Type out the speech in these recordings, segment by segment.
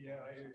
Yeah, I hear you.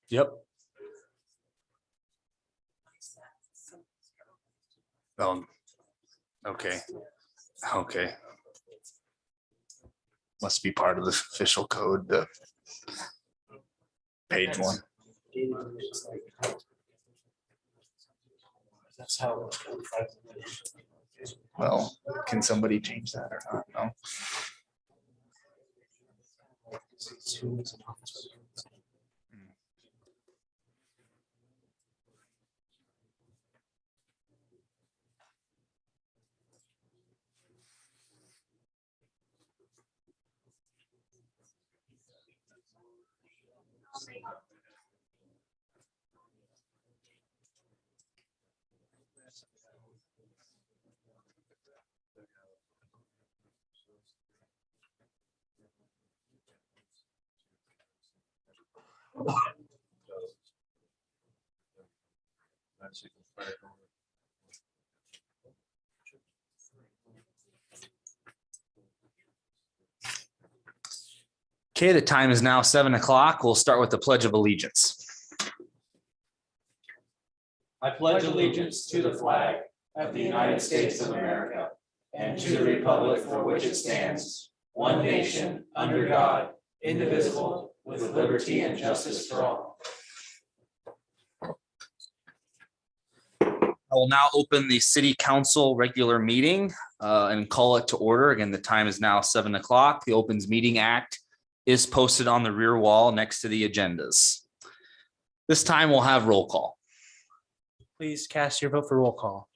Yep. Okay. Okay. Must be part of the official code, the page one. That's how. Well, can somebody change that or not? No. Okay, the time is now 7 o'clock. We'll start with the Pledge of Allegiance. I pledge allegiance to the flag of the United States of America and to the republic for which it stands, one nation, under God, indivisible, with liberty and justice for all. I will now open the city council regular meeting and call it to order. Again, the time is now 7 o'clock. The Opens Meeting Act is posted on the rear wall next to the agendas. This time we'll have roll call. Please cast your vote for roll call.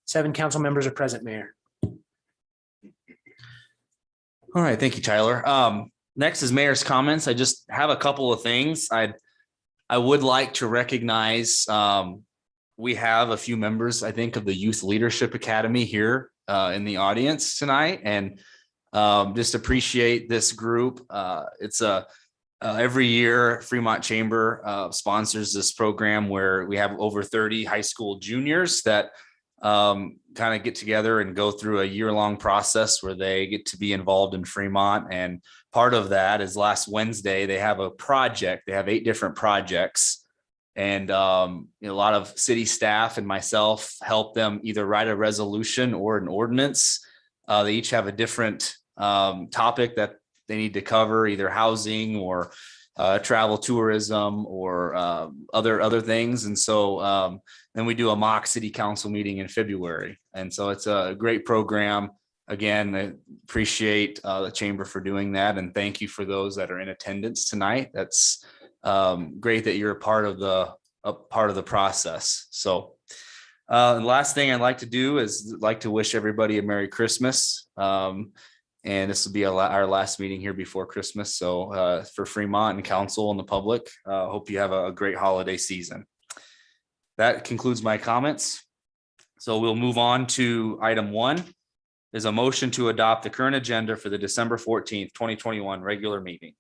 Seven council members are present, Mayor. All right, thank you, Tyler. Next is mayor's comments. I just have a couple of things. I would like to recognize we have a few members, I think, of the Youth Leadership Academy here in the audience tonight, and just appreciate this group. It's every year Fremont Chamber sponsors this program where we have over 30 high school juniors that kind of get together and go through a year-long process where they get to be involved in Fremont. And part of that is last Wednesday, they have a project. They have 8 different projects. And a lot of city staff and myself help them either write a resolution or an ordinance. They each have a different topic that they need to cover, either housing or travel tourism or other things. And so then we do a mock city council meeting in February. And so it's a great program. Again, I appreciate the chamber for doing that. And thank you for those that are in attendance tonight. That's great that you're a part of the process. So the last thing I'd like to do is like to wish everybody a Merry Christmas. And this will be our last meeting here before Christmas. So for Fremont and council and the public, hope you have a great holiday season. That concludes my comments. So we'll move on to item 1. There's a motion to adopt the current agenda for the December 14th, 2021 regular meeting.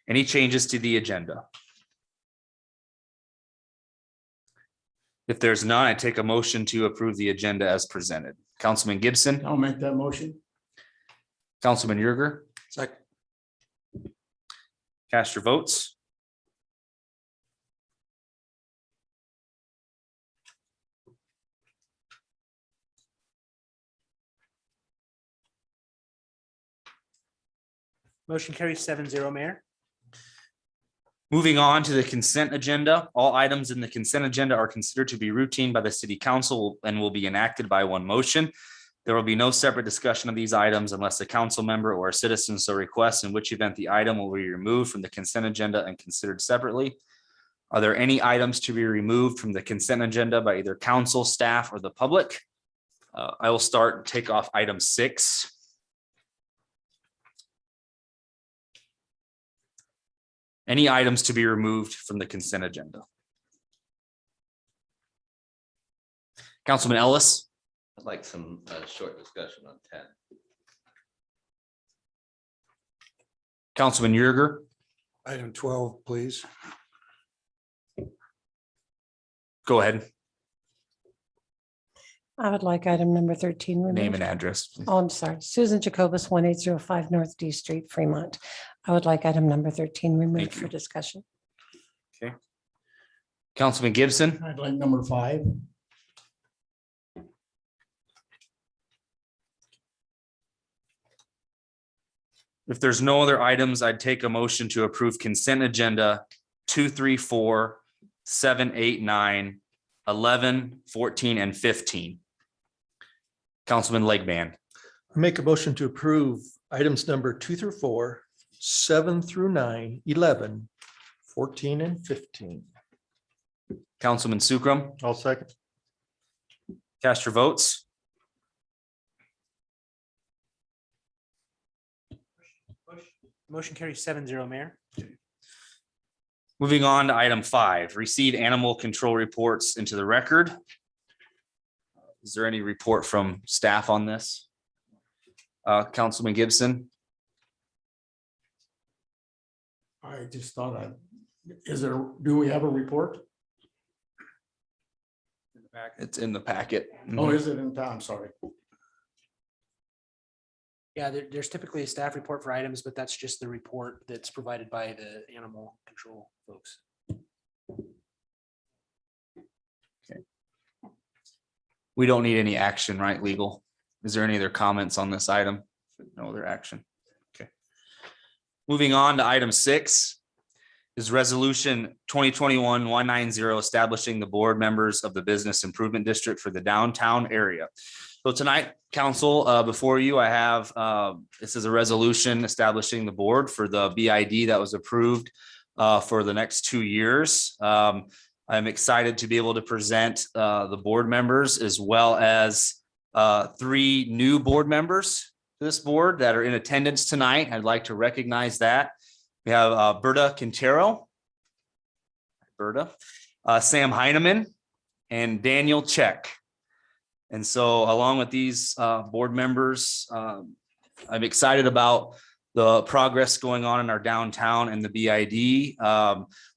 Any changes to the agenda? If there's none, I take a motion to approve the agenda as presented. Councilman Gibson. I'll make that motion. Councilman Yerger. Second. Cast your votes. Motion carries 7-0, Mayor. Moving on to the consent agenda. All items in the consent agenda are considered to be routine by the city council and will be enacted by one motion. There will be no separate discussion of these items unless a council member or a citizen so requests, in which event the item will be removed from the consent agenda and considered separately. Are there any items to be removed from the consent agenda by either council, staff, or the public? I will take off item 6. Any items to be removed from the consent agenda? Councilman Ellis. I'd like some short discussion on 10. Councilman Yerger. Item 12, please. Go ahead. I would like item number 13 removed. Name and address, please. Oh, I'm sorry. Susan Jacobus, 1805 North D Street, Fremont. I would like item number 13 removed Thank you. for discussion. Okay. Councilman Gibson. I'd like number 5. If there's no other items, I'd take a motion to approve consent agenda 2, 3, 4, 7, 8, 9, 11, 14, and 15. Councilman Legman. Make a motion to approve items number 2 through 4, 7 through 9, 11, 14, and 15. Councilman Sukram. I'll second. Cast your votes. Motion carries 7-0, Mayor. Moving on to item 5, receive animal control reports into the record. Is there any report from staff on this? Councilman Gibson. I just thought do we have a report? It's in the packet. Oh, is it in town? Sorry. Yeah, there's typically a staff report for items, but that's just the report that's provided by the animal control folks. we don't need any action, right, legal? Is there any other comments on this item? No other action. Okay. Moving on to item 6 is resolution 2021-190, establishing the board members of the Business Improvement District for the downtown area. So tonight, council, before you, I have, this is a resolution establishing the board for the BID that was approved for the next 2 years. I'm excited to be able to present the board members as well as 3 new board members to this board that are in attendance tonight. I'd like to recognize that. We have Berta Quintero, Sam Heineman, and Daniel Check. And so along with these board members, I'm excited about the progress going on in our downtown and the BID.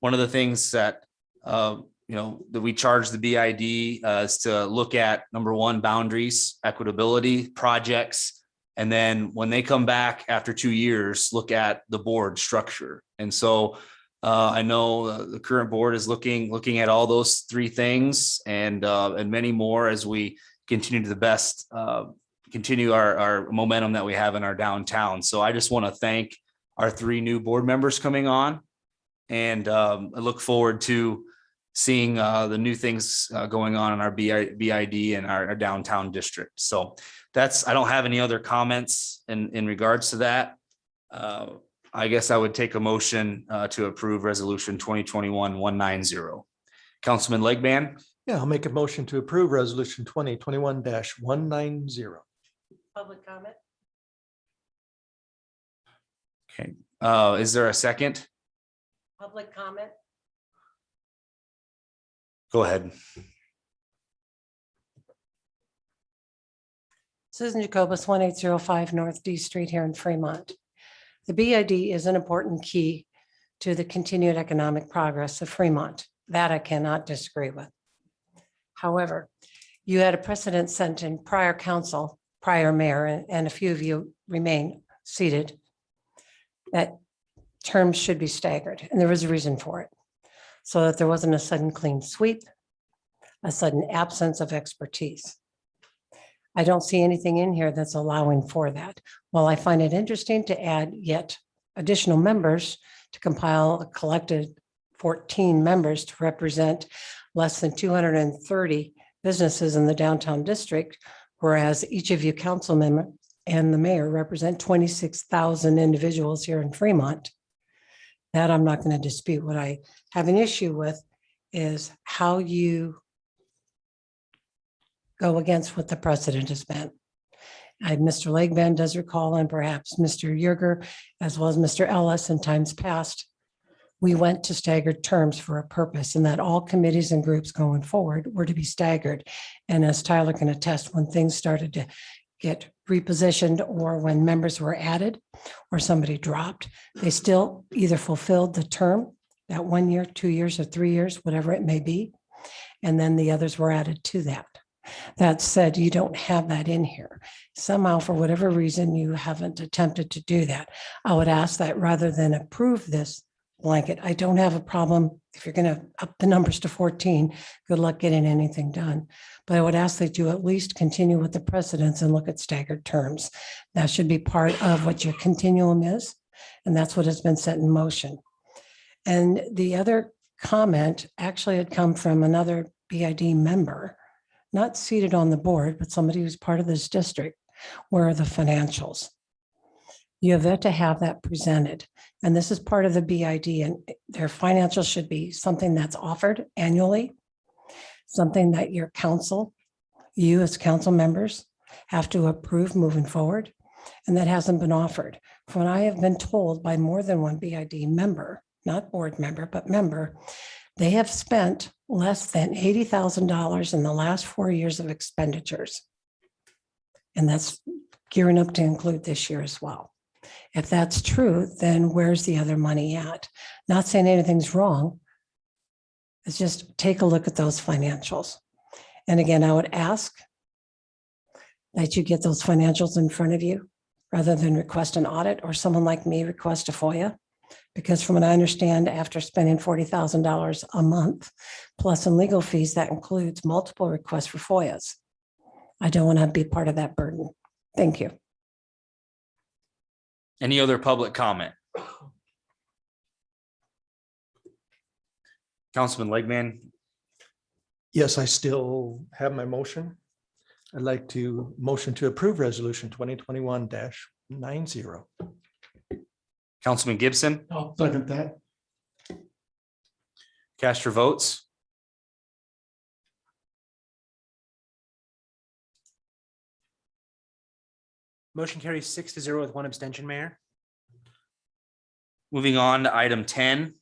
One of the things that that we charge the BID is to look at, number 1, boundaries, equitability, projects, and then when they come back after 2 years, look at the board structure. And so I know the current board is looking at all those 3 things and many more as we continue to the best, continue our momentum that we have in our downtown. So I just want to thank our 3 new board members coming on, and I look forward to seeing the new things going on in our BID and our downtown district. So I don't have any other comments in regards to that. I guess I would take a motion to approve resolution 2021-190. Councilman Legband. Yeah, I'll make a motion to approve resolution 2021-190. Public comment? Okay, is there a second? Public comment? Go ahead. Susan Jacobus, 1805 North D Street here in Fremont. The BID is an important key to the continued economic progress of Fremont. That I cannot disagree with. However, you had a precedent set in prior council, prior mayor, and a few of you remain seated, that terms should be staggered, and there was a reason for it. So that there wasn't a sudden clean sweep, a sudden absence of expertise. I don't see anything in here that's allowing for that. While I find it interesting to add yet additional members to compile a collected 14 members to represent less than 230 businesses in the downtown district, whereas each of you council members and the mayor represent 26,000 individuals here in Fremont. That I'm not going to dispute. What I have an issue with is how you go against what the precedent has been. Mr. Legband does recall, and perhaps Mr. Yerger, as well as Mr. Ellis in times past, we went to staggered terms for a purpose, and that all committees and groups going forward were to be staggered. And as Tyler can attest, when things started to get repositioned or when members were added or somebody dropped, they still either fulfilled the term, that 1 year, 2 years, or 3 years, whatever it may be, and then the others were added to that. That said, you don't have that in here. Somehow, for whatever reason, you haven't attempted to do that. I would ask that rather than approve this blanket, I don't have a problem if you're going to up the numbers to 14, good luck getting anything done. But I would ask that you at least continue with the precedents and look at staggered terms. That should be part of what your continuum is, and that's what has been set in motion. And the other comment actually had come from another BID member, not seated on the board, but somebody who's part of this district. Where are the financials? You have yet to have that presented. And this is part of the BID, and their financials should be something that's offered annually, something that your council, you as council members, have to approve moving forward. And that hasn't been offered. From what I have been told by more than one BID member, not board member, but member, they have spent less than $80,000 in the last 4 years of expenditures. And that's gearing up to include this year as well. If that's true, then where's the other money at? Not saying anything's wrong. It's just take a look at those financials. And again, I would ask that you get those financials in front of you rather than request an audit or someone like me request a FOIA. Because from what I understand, after spending $40,000 a month, plus in legal fees, that includes multiple requests for FOIAs. I don't want to be part of that burden. Thank you. Any other public comment? Councilman Legman, Yes, I still have my motion. I'd like to motion to approve resolution 2021-90. Councilman Gibson, I'll second that. cast your votes. Motion carries 6-0 with one abstention, Mayor. Moving on to item 10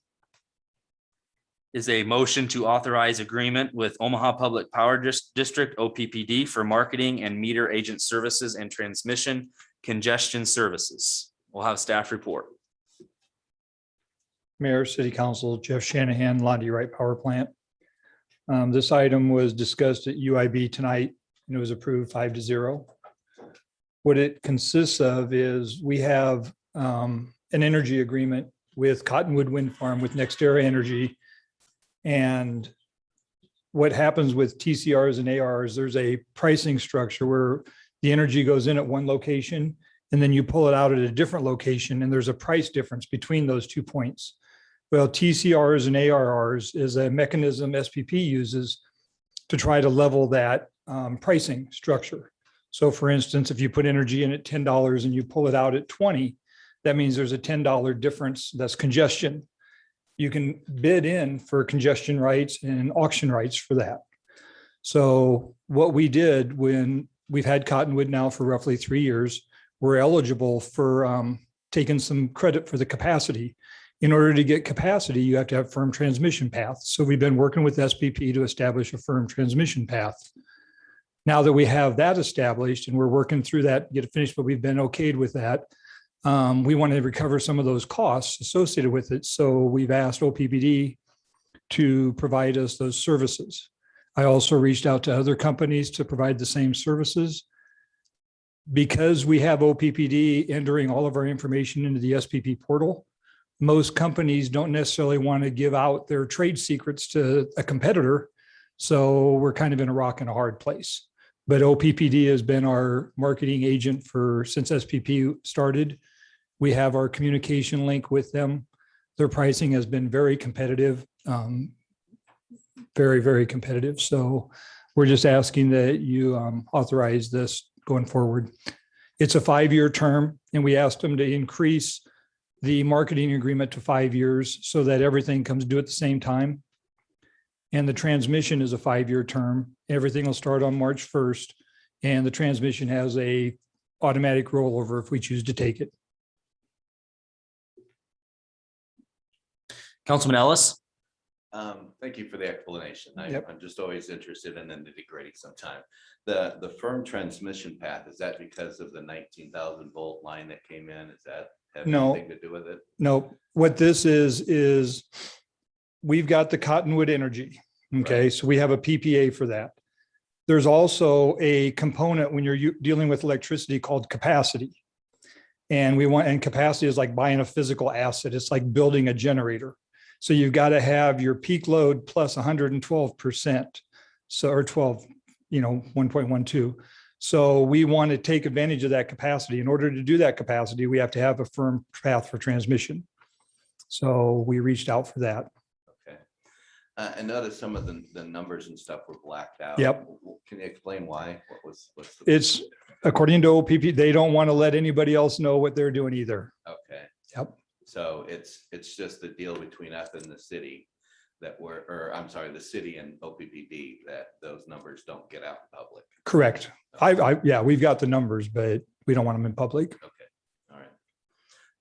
is a motion to authorize agreement with Omaha Public Power District, OPPD, for marketing and meter agent services and transmission congestion services. We'll have staff report. Mayor, City Council, Jeff Shanahan, Lonnie Wright Power Plant. This item was discussed at UIB tonight and it was approved 5-0. What it consists of is we have an energy agreement with Cottonwood Wind Farm with NextEra Energy. And what happens with TCRs and ARs, there's a pricing structure where the energy goes in at one location and then you pull it out at a different location and there's a price difference between those 2 points. Well, TCRs and ARRs is a mechanism SPP uses to try to level that pricing structure. So for instance, if you put energy in at $10 and you pull it out at 20, that means there's a $10 difference. That's congestion. You can bid in for congestion rights and auction rights for that. So what we did when we've had Cottonwood now for roughly 3 years, we're eligible for taking some credit for the capacity. In order to get capacity, you have to have firm transmission paths. So we've been working with SPP to establish a firm transmission path. Now that we have that established and we're working through that, get it finished, but we've been okayed with that. We want to recover some of those costs associated with it. So we've asked OPPD to provide us those services. I also reached out to other companies to provide the same services. Because we have OPPD entering all of our information into the SPP portal, most companies don't necessarily want to give out their trade secrets to a competitor. So we're kind of in a rock and a hard place. But OPPD has been our marketing agent since SPP started. We have our communication link with them. Their pricing has been very competitive, very, very competitive. So we're just asking that you authorize this going forward. It's a 5-year term, and we asked them to increase the marketing agreement to 5 years so that everything comes due at the same time. And the transmission is a 5-year term. Everything will start on March 1st, and the transmission has a automatic rollover if we choose to take it. Councilman Ellis, Thank you for the explanation. Yep. I'm just always interested in the nitty-gritty sometime. The firm transmission path, is that because of the 19,000 volt line that came in? Is that have No. anything to do with it? No, what this is we've got the Cottonwood Energy. Okay, so we have a PPA for that. There's also a component when you're dealing with electricity called capacity. And capacity is like buying a physical asset. It's like building a generator. So you've got to have your peak load plus 112%. So, or 12, 1.12. So we want to take advantage of that capacity. In order to do that capacity, we have to have a firm path for transmission. So we reached out for that. Okay. I noticed some of the numbers and stuff were blacked out. Yep. Can you explain why? What's the? It's according to OPP, they don't want to let anybody else know what they're doing either. Okay. Yep. So it's just the deal between us and the city the city and OPPD that those numbers don't get out in public. Correct. Yeah, we've got the numbers, but we don't want them in public. Okay. All right.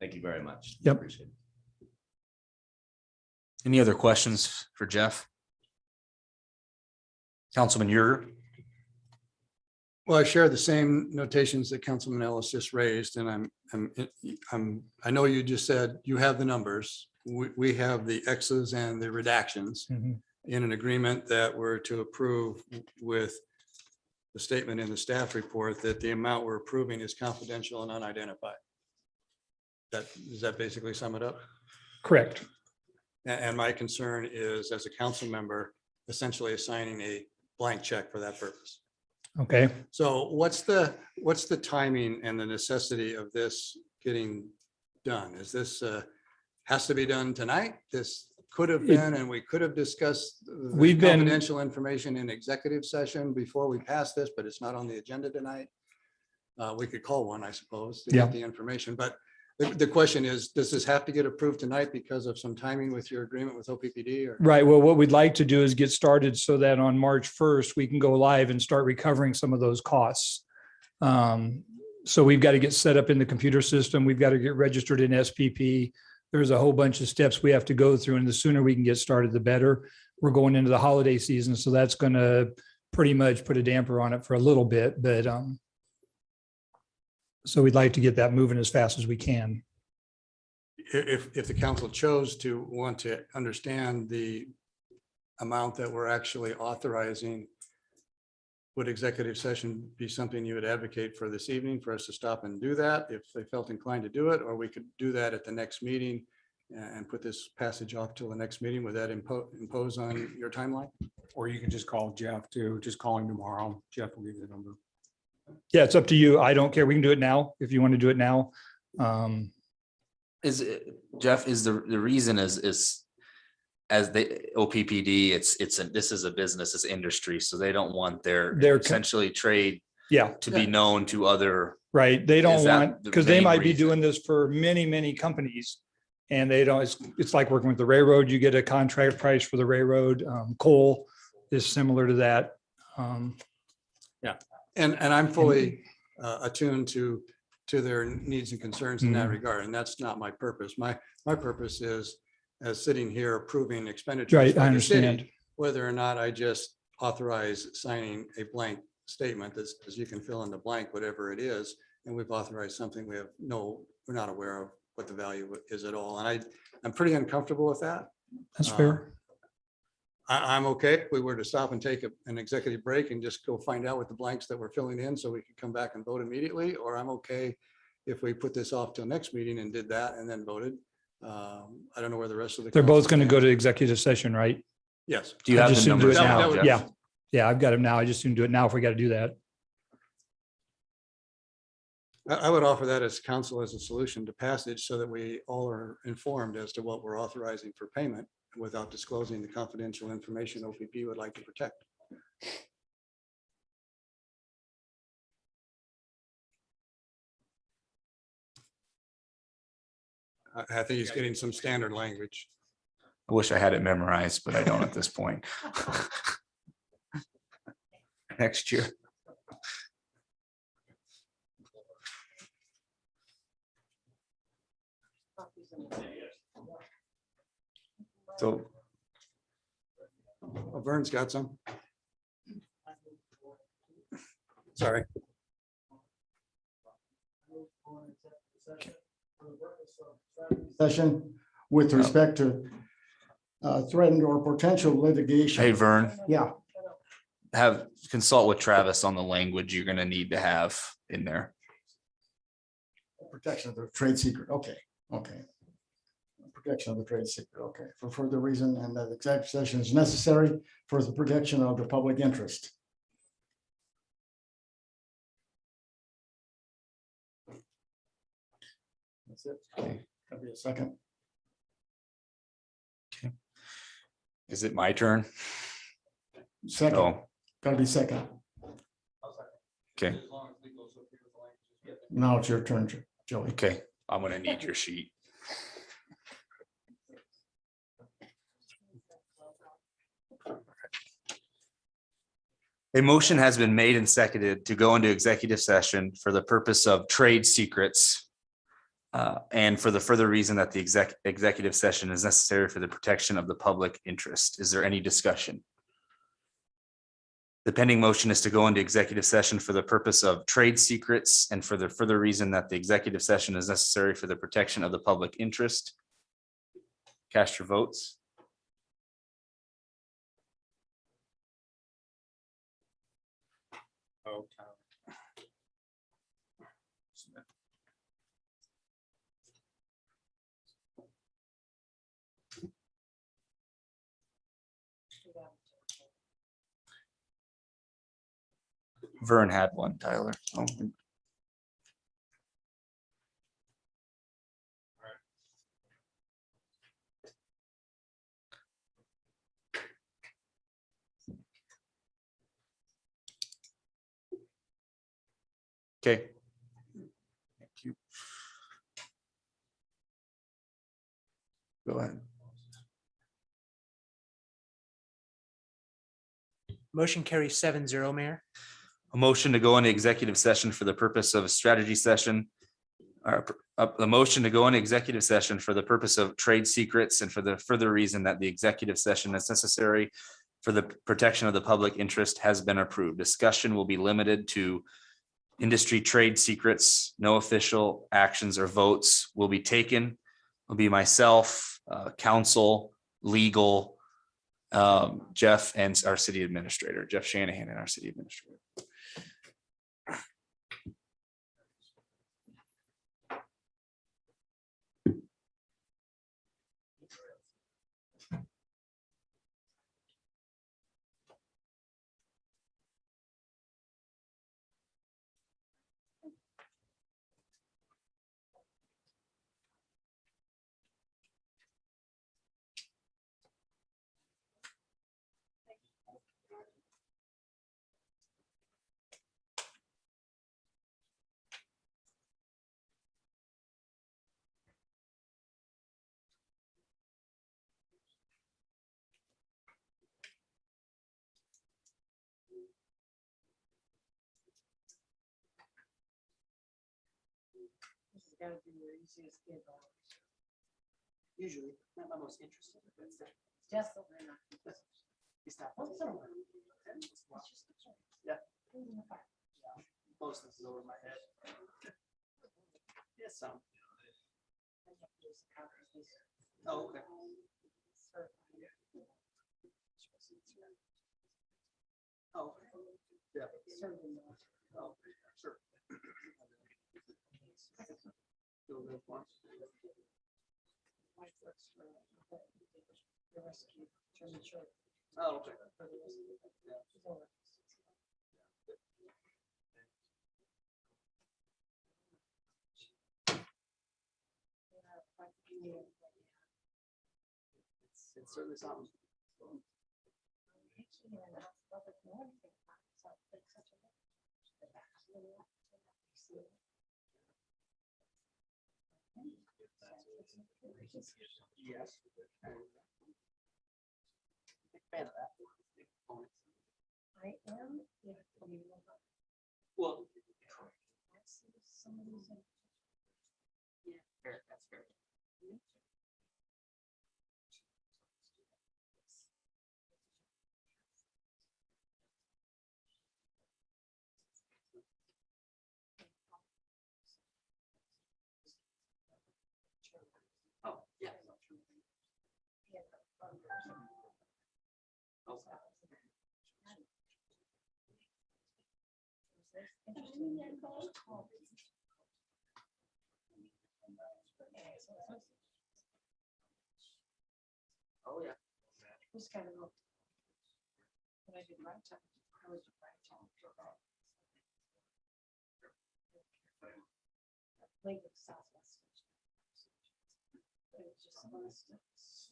Thank you very much. Yep. Appreciate it. any other questions for Jeff? Councilman Yerger. Well, I share the same notations that Councilman Ellis just raised, and I know you just said you have the numbers. We have the X's and the redactions Mhm. in an agreement that we're to approve with the statement in the staff report that the amount we're approving is confidential and unidentified. Does that basically sum it up? Correct. And my concern is, as a council member, essentially assigning a blank check for that purpose. Okay, So what's the timing and the necessity of this getting done? Is this has to be done tonight? This could have been, and we could have discussed the We've been- confidential information in executive session before we pass this, but it's not on the agenda tonight. We could call one, I suppose, to Yeah. get the information, but the question is, does this have to get approved tonight because of some timing with your agreement with OPPD or? right. Well, what we'd like to do is get started so that on March 1st, we can go live and start recovering some of those costs. So we've got to get set up in the computer system. We've got to get registered in SPP. There's a whole bunch of steps we have to go through, and the sooner we can get started, the better. We're going into the holiday season, so that's going to pretty much put a damper on it for a little bit, but so we'd like to get that moving as fast as we can. If the council chose to want to understand the amount that we're actually authorizing, would executive session be something you would advocate for this evening for us to stop and do that if they felt inclined to do it, or we could do that at the next meeting and put this passage off till the next meeting? Would that impose on your timeline? Or you can just call Jeff too, just call him tomorrow. Jeff will give you the number. Yeah, it's up to you. I don't care. We can do it now if you want to do it now. Is it, Jeff, is the reason is as the OPPD, this is a business, it's industry, so they don't want their They're essentially trade Yeah, to be known to other. right. They don't Is that want, the because they main might be reason? doing this for many, many companies. And they don't, it's like working with the railroad. You get a contract price for the railroad. Coal is similar to that. And I'm fully attuned to their needs and concerns in that Mhm. regard, and that's not my purpose. My purpose is, as sitting here approving expenditures Right, for I the city, understand. whether or not I just authorize signing a blank statement that says you can fill in the blank, whatever it is, and we've authorized something we're not aware of what the value is at all. And I'm pretty uncomfortable with that. That's fair. I'm okay if we were to stop and take an executive break and just go find out what the blanks that we're filling in so we could come back and vote immediately, or I'm okay if we put this off till next meeting and did that and then voted. I don't know where the rest of the. They're both council going to go stands. to executive session, right? Yes. Do you I have just the soon do it numbers now. now? That Jeff? Yeah. Yeah, I've got them now. I just soon do it now if we got to do that. I would offer that as council as a solution to passage so that we all are informed as to what we're authorizing for payment without disclosing the confidential information OPP would like to protect. I think he's getting some standard language. I wish I had it memorized, but I don't at this point. Next year. So Oh, Vern's got some. Sorry. Session with respect to threatened or potential litigation. hey, Vern, Yeah, consult with Travis on the language you're gonna need to have in there. protection of the trade secret. Okay, okay. Protection of the trade secret. Okay, for further reason, and that executive session is necessary for the protection of the public interest. That's it. Okay. That'll be a second. Is it my turn? Second, Oh, gotta be second. okay, Now it's your turn, Joey. okay. I'm gonna need your sheet. A motion has been made and seconded to go into executive session for the purpose of trade secrets. And for the further reason that the executive session is necessary for the protection of the public interest. Is there any discussion? The pending motion is to go into executive session for the purpose of trade secrets and for the further reason that the executive session is necessary for the protection of the public interest. Cast your votes. Vern had one, Tyler. Oh, okay. Thank you. Go ahead. Motion carries 7-0, Mayor. A motion to go into executive session for the purpose of a strategy session. Or a motion to go into executive session for the purpose of trade secrets and for the further reason that the executive session is necessary for the protection of the public interest has been approved. Discussion will be limited to industry trade secrets. No official actions or votes will be taken. Will be myself, counsel, legal, Jeff and our city administrator, Jeff Shanahan and our city administrator. Usually, not my most interesting. Just. Yeah. Most of it's over my head. Yes, some. Oh, okay. Oh, yeah. Oh, sure. Go live once. Oh, okay. It's certainly something. Yes. Big fan of that. I am. Well. Yeah, fair, that's fair. Oh, yeah. Oh, yeah. Just kind of. When I did my time, I was right time. Lake of Southwest. It was just one of those steps.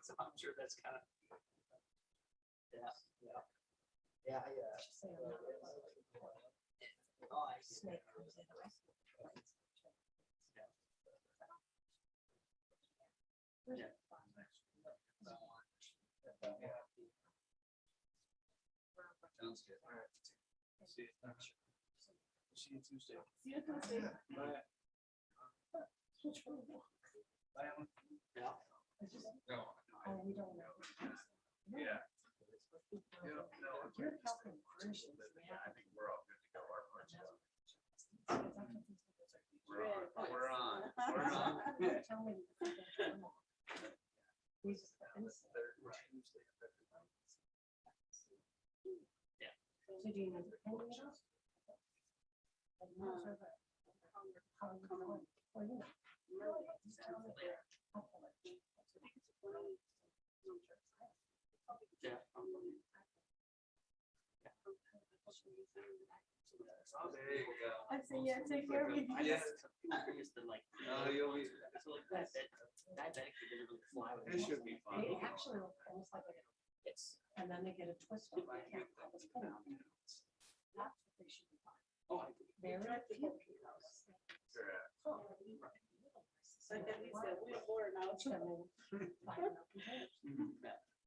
So I'm sure that's kind of. Yeah, yeah. Yeah, yeah. Oh, I see. Snake comes in. Sounds good. All right. See you. See you Tuesday. See you Tuesday. Bye. Bye, Ellen. Yeah. No. Oh, we don't know. Yeah. You're helping Christians. I think we're all good to go. We're on. Oh, there you go. I say, yeah, take care of you. Yes. Oh, you'll be. It should be fun. They actually look almost like it's, and then they get a twist. on it. Yeah, that was put on. That's what they should be buying. Very few people.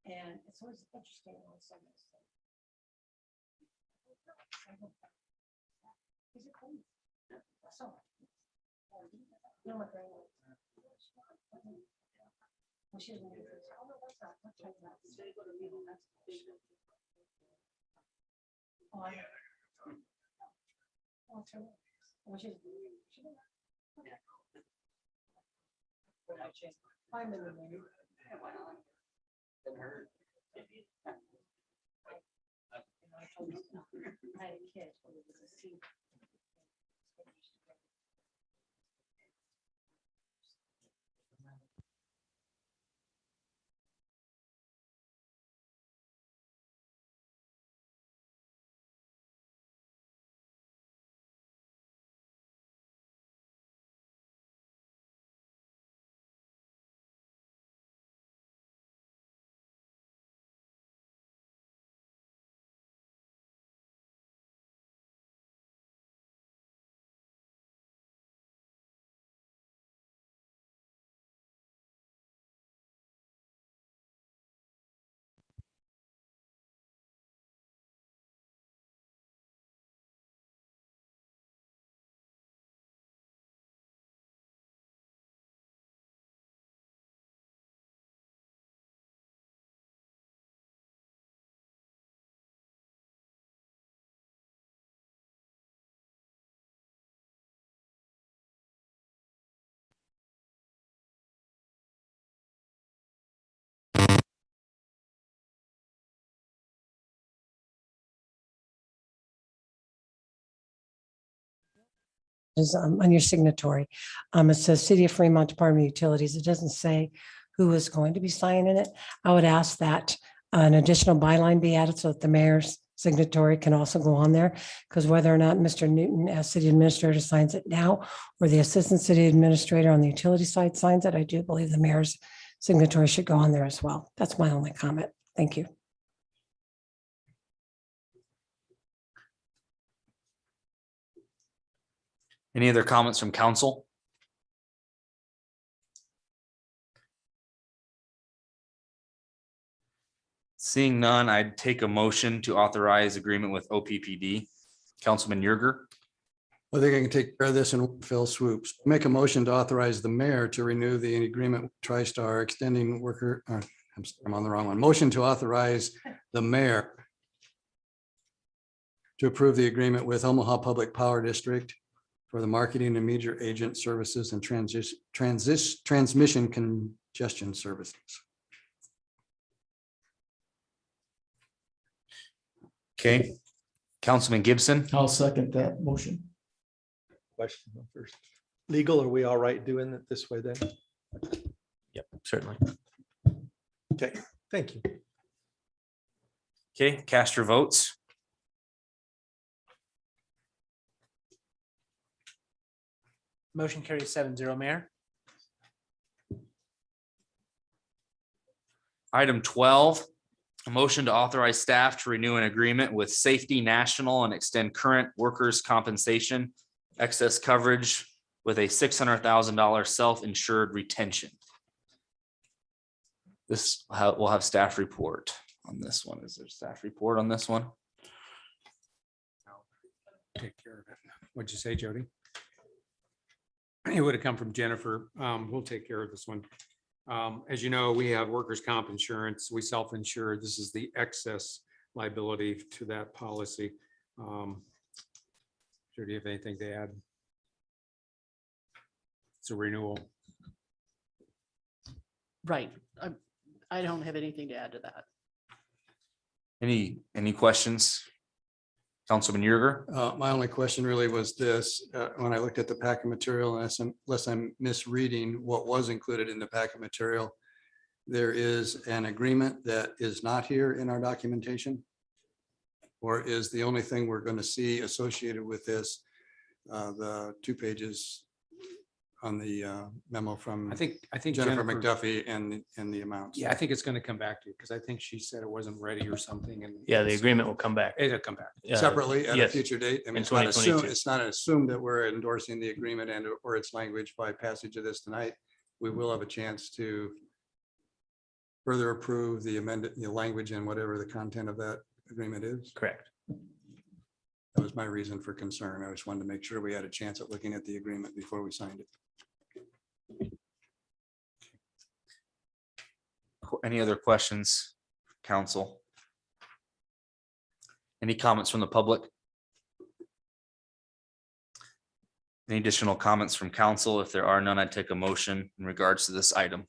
And it's always interesting on some of this. Is it cold? So. No, my grandma. Well, she doesn't do this. Oh, no, that's not. Let's check that. Oh, I know. Oh, it's her. Well, she doesn't. I'm in the mood. I had a kid when he was a senior. Is on your signatory. It says City of Fremont Department of Utilities. It doesn't say who is going to be signing it. I would ask that an additional byline be added so that the mayor's signatory can also go on there. Because whether or not Mr. Newton as city administrator signs it now, or the assistant city administrator on the utility side signs it, I do believe the mayor's signatory should go on there as well. That's my only comment. Thank you. Any other comments from council? Seeing none, I'd take a motion to authorize agreement with OPPD. Councilman Yerger, Well, they can take care of this in one fell swoop. Make a motion to authorize the mayor to renew the agreement with TriStar extending worker, I'm on the wrong one. Motion to authorize the mayor to approve the agreement with Omaha Public Power District for the marketing and meter agent services and transmission congestion services. okay. Councilman Gibson, I'll second that motion. Question first. Legal, are we all right doing it this way then? yep, certainly. Okay, thank you. Okay, cast your votes. Motion carries 7-0, Mayor. Item 12, a motion to authorize staff to renew an agreement with Safety National and extend current workers' compensation excess coverage with a $600,000 self-insured retention. This will have staff report on this one. Is there staff report on this one? Take care of it. What'd you say, Jody? It would have come from Jennifer. We'll take care of this one. As you know, we have workers' comp insurance. We self-insure. This is the excess liability to that policy. Sure, do you have anything to add? It's a renewal. Right. I don't have anything to add to that. Any questions? Councilman Yerger? My only question really was this, when I looked at the packet material, unless I'm misreading what was included in the packet material, there is an agreement that is not here in our documentation? Or is the only thing we're going to see associated with this, the 2 pages on the memo from I think Jennifer McDuffie and the amounts? Yeah, I think it's going to come back to you because I think she said it wasn't ready or something and. Yeah, the agreement will come back. It'll come back. Separately at a Yes. future date? I mean, In it's not 2022. it's not assumed that we're endorsing the agreement and or its language by passage of this tonight. We will have a chance to further approve the amended, the language and whatever the content of that agreement is. Correct. That was my reason for concern. I just wanted to make sure we had a chance at looking at the agreement before we signed it. Any other questions, council? Any comments from the public? Any additional comments from council? If there are none, I'd take a motion in regards to this item.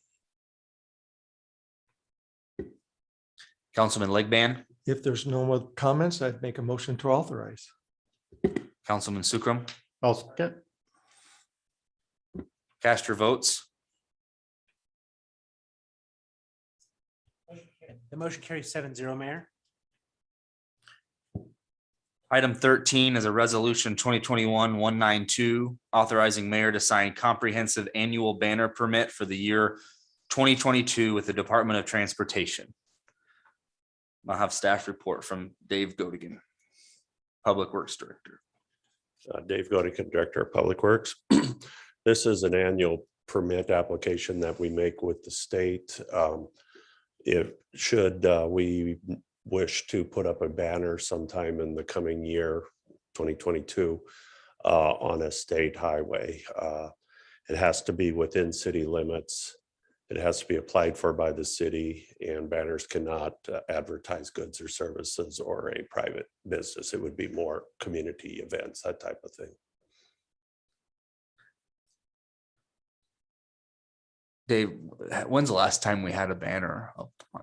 Councilman Legban, If there's no more comments, I'd make a motion to authorize. Councilman Sukram, I'll second. cast your votes. The motion carries 7-0, Mayor. Item 13 is a resolution 2021-192, authorizing mayor to sign comprehensive annual banner permit for the year 2022 with the Department of Transportation. I'll have staff report from Dave Godigan, Public Works Director. Dave Godigan, Director of Public Works. This is an annual permit application that we make with the state. If should we wish to put up a banner sometime in the coming year, 2022, on a state highway. It has to be within city limits. It has to be applied for by the city, and banners cannot advertise goods or services or a private business. It would be more community events, that type of thing. Dave, when's the last time we had a banner?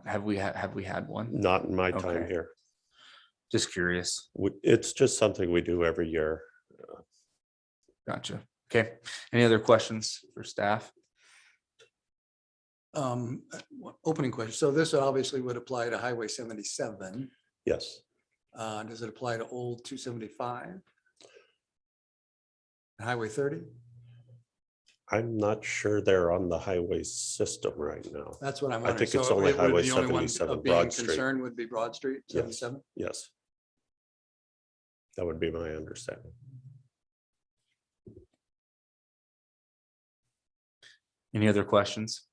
Have we had one? Not in my time Okay. here. Just curious. It's just something we do every year. Gotcha. Okay. Any other questions for staff? Opening question. So this obviously would apply to Highway 77. Yes. Does it apply to old 275? Highway 30? I'm not sure they're on the highway system right now. That's what I'm I wondering. think it's So only it would- Highway the only one 77 of being Broad Street. concerned would be Broad Street, Yes. 77? Yes. That would be my understanding. Any other questions?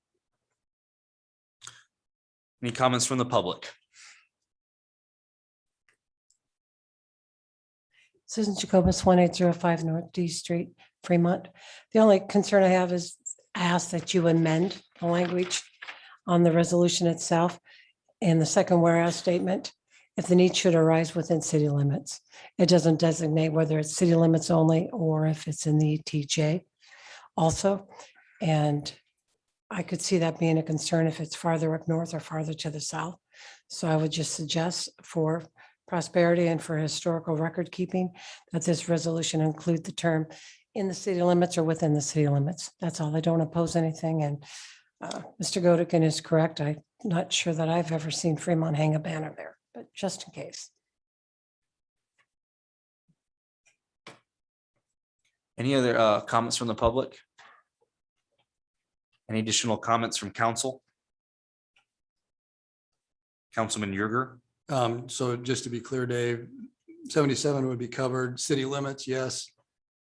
Any comments from the public? Susan Jacobus, 1805 North D Street, Fremont. The only concern I have is ask that you amend the language on the resolution itself in the second whereas statement, if the need should arise within city limits. It doesn't designate whether it's city limits only or if it's in the TJ also. And I could see that being a concern if it's farther up north or farther to the south. So I would just suggest for prosperity and for historical record keeping that this resolution include the term in the city limits or within the city limits. That's all. I don't oppose anything. And Mr. Godigan is correct. I'm not sure that I've ever seen Fremont hang a banner there, but just in case. Any other comments from the public? Any additional comments from council? Councilman Yerger? So just to be clear, Dave, 77 would be covered, city limits, yes.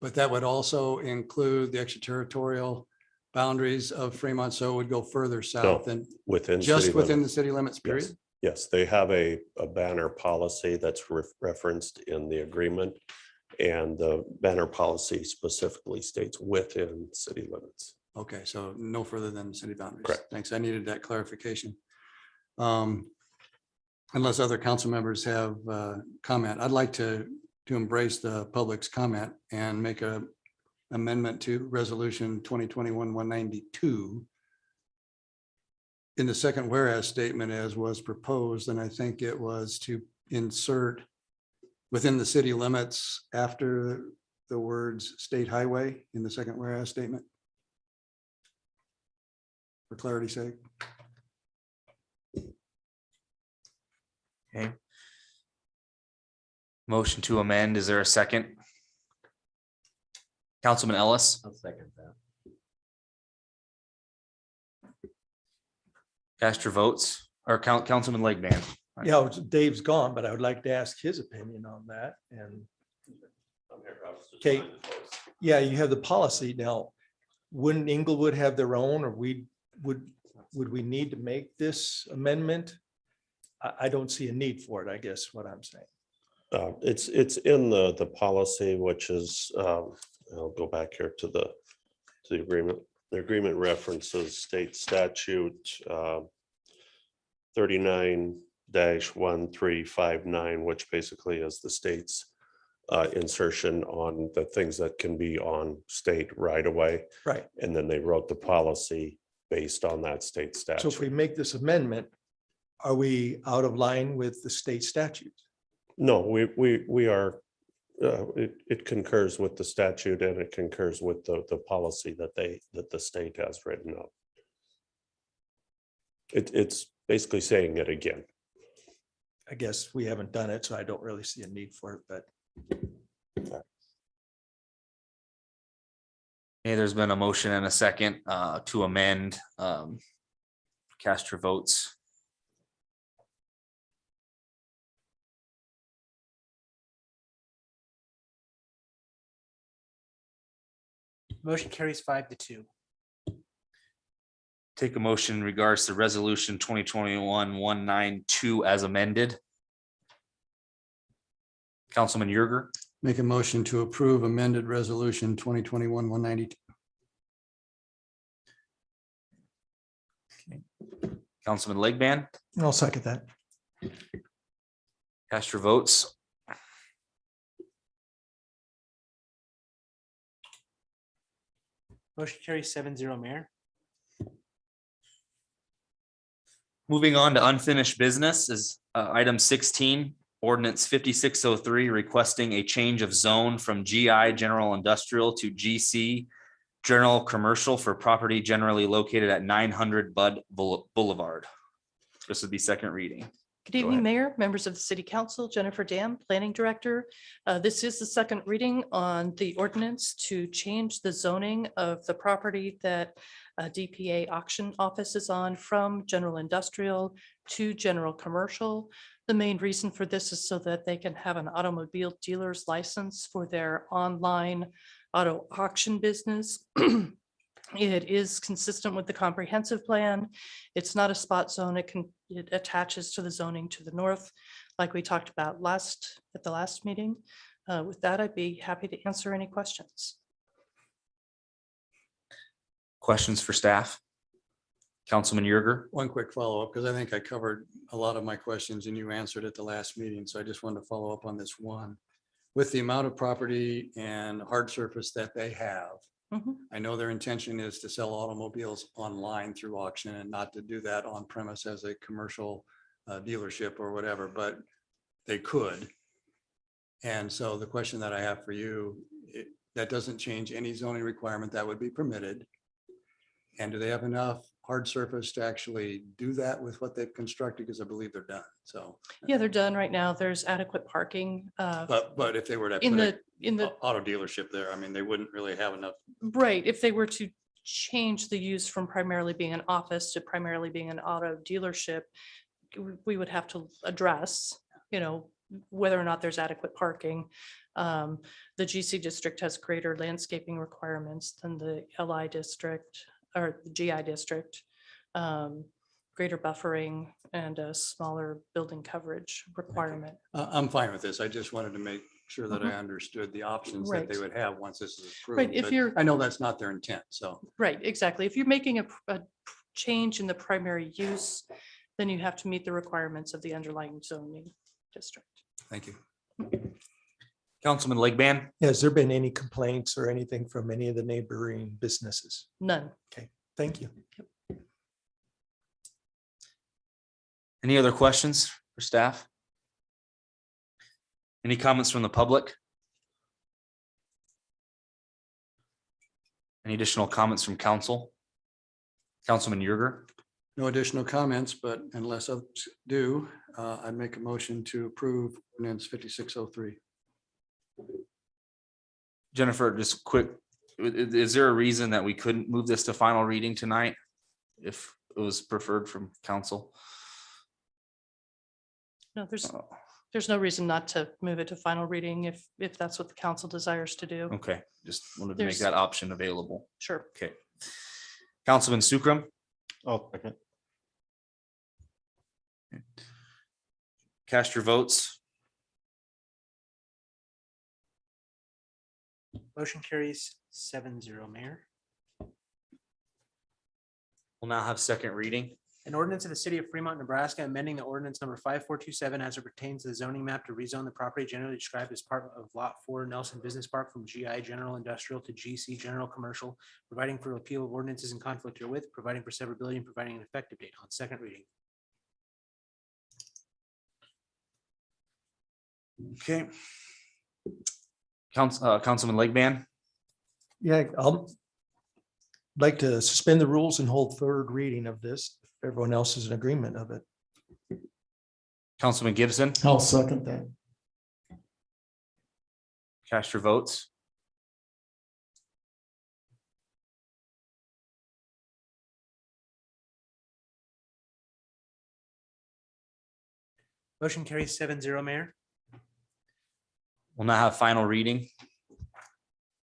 But that would also include the extraterritorial boundaries of Fremont, so it would go further south and Within. just city within the limits. city limits, Yes. period? Yes, they have a banner policy that's referenced in the agreement. And the banner policy specifically states within city limits. Okay, so no further than city boundaries. Correct. Thanks. I needed that clarification. Unless other council members have comment, I'd like to embrace the public's comment and make a amendment to resolution 2021-192 in the second whereas statement as was proposed, and I think it was to insert within the city limits after the words state highway in the second whereas statement. For clarity's sake. Okay. Motion to amend. Is there a second? Councilman Ellis, I'll second that. cast your votes, or Councilman Legman. Yeah, Dave's gone, but I would like to ask his opinion on that. And okay, yeah, you have the policy now. Wouldn't Inglewood have their own, or would we need to make this amendment? I don't see a need for it, I guess what I'm saying. It's in the policy, which is, I'll go back here to the agreement. The agreement references state statute 39-1359, which basically is the state's insertion on the things that can be on state right away. Right. And then they wrote the policy based on that state So if we statute. make this amendment, are we out of line with the state statute? No, we are, it concurs with the statute and it concurs with the policy that the state has written up. It's basically saying it again. I guess we haven't done it, so I don't really see a need for it, but Okay, there's been a motion and a second to amend. Cast your votes. Motion carries 5-2. Take a motion in regards to resolution 2021-192 as amended. Councilman Yerger, Make a motion to approve amended resolution 2021-192. Councilman Legban, I'll second that. cast your votes. Motion carries 7-0, Mayor. Moving on to unfinished business is item 16, ordinance 5603, requesting a change of zone from GI General Industrial to GC General Commercial for property generally located at 900 Bud Boulevard. This would be second reading. Good Go evening, ahead. Mayor, members of the City Council, Jennifer Dam, Planning Director. This is the second reading on the ordinance to change the zoning of the property that DPA auction office is on from general industrial to general commercial. The main reason for this is so that they can have an automobile dealer's license for their online auto auction business. It is consistent with the comprehensive plan. It's not a spot zone. It attaches to the zoning to the north, like we talked about at the last meeting. With that, I'd be happy to answer any questions. Questions for staff? Councilman Yerger, One quick follow-up, because I think I covered a lot of my questions and you answered at the last meeting. So I just wanted to follow up on this one. With the amount of property and hard surface that they have, Mhm. I know their intention is to sell automobiles online through auction and not to do that on premise as a commercial dealership or whatever, but they could. And so the question that I have for you, that doesn't change any zoning requirement that would be permitted. And do they have enough hard surface to actually do that with what they've constructed? Because I believe they're done. So, Yeah, they're done right now. There's adequate parking. but if they were to In put the a auto dealership there, I mean, they wouldn't really have enough. Right, if they were to change the use from primarily being an office to primarily being an auto dealership, we would have to address, whether or not there's adequate parking. The GC district has greater landscaping requirements than the LI district or the GI district. Greater buffering and a smaller building coverage requirement. I'm fine with this. I just wanted to make sure that I understood the options that they Right. would have once this is Right, approved. if but you're- I know that's not their intent, so. Right, exactly. If you're making a change in the primary use, then you have to meet the requirements of the underlying zoning district. Thank you. Councilman Legban, Has there been any complaints or anything from any of the neighboring businesses? None. Thank you. Any other questions for staff? Any comments from the public? Any additional comments from council? Councilman Yerger? No additional comments, but unless others do, I'd make a motion to approve ordinance 5603. Jennifer, just quick, is there a reason that we couldn't move this to final reading tonight? If it was preferred from council? No, there's no reason not to move it to final reading if that's what the council desires to do. Okay, just wanted to make There's- that option available. Sure. Okay. Councilman Sukram? Oh, okay. Cast your votes. Motion carries 7-0, Mayor. We'll now have second reading. An ordinance of the city of Fremont, Nebraska, amending the ordinance number 5427 as it pertains to the zoning map to rezone the property generally described as part of Lot 4 Nelson Business Park from GI General Industrial to GC General Commercial, providing for repeal of ordinances in conflict herewith, providing for severability, and providing an effective date on second reading. Okay. Councilman Legban? Yeah, I'll like to suspend the rules and hold third reading of this. If everyone else is in agreement of it. Councilman Gibson? I'll second that. Cast your votes. Motion carries 7-0, Mayor. We'll now have final reading.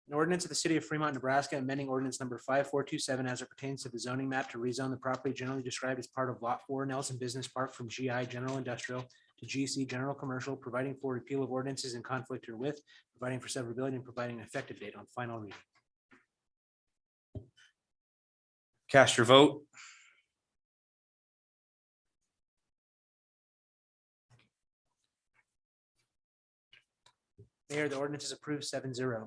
An ordinance of the city of Fremont, Nebraska, amending ordinance number 5427 as it pertains to the zoning map to rezone the property generally described as part of Lot 4 Nelson Business Park from GI General Industrial to GC General Commercial, providing for repeal of ordinances in conflict herewith, providing for severability, and providing an effective date on final reading. Cast your vote. Mayor, the ordinance is approved 7-0.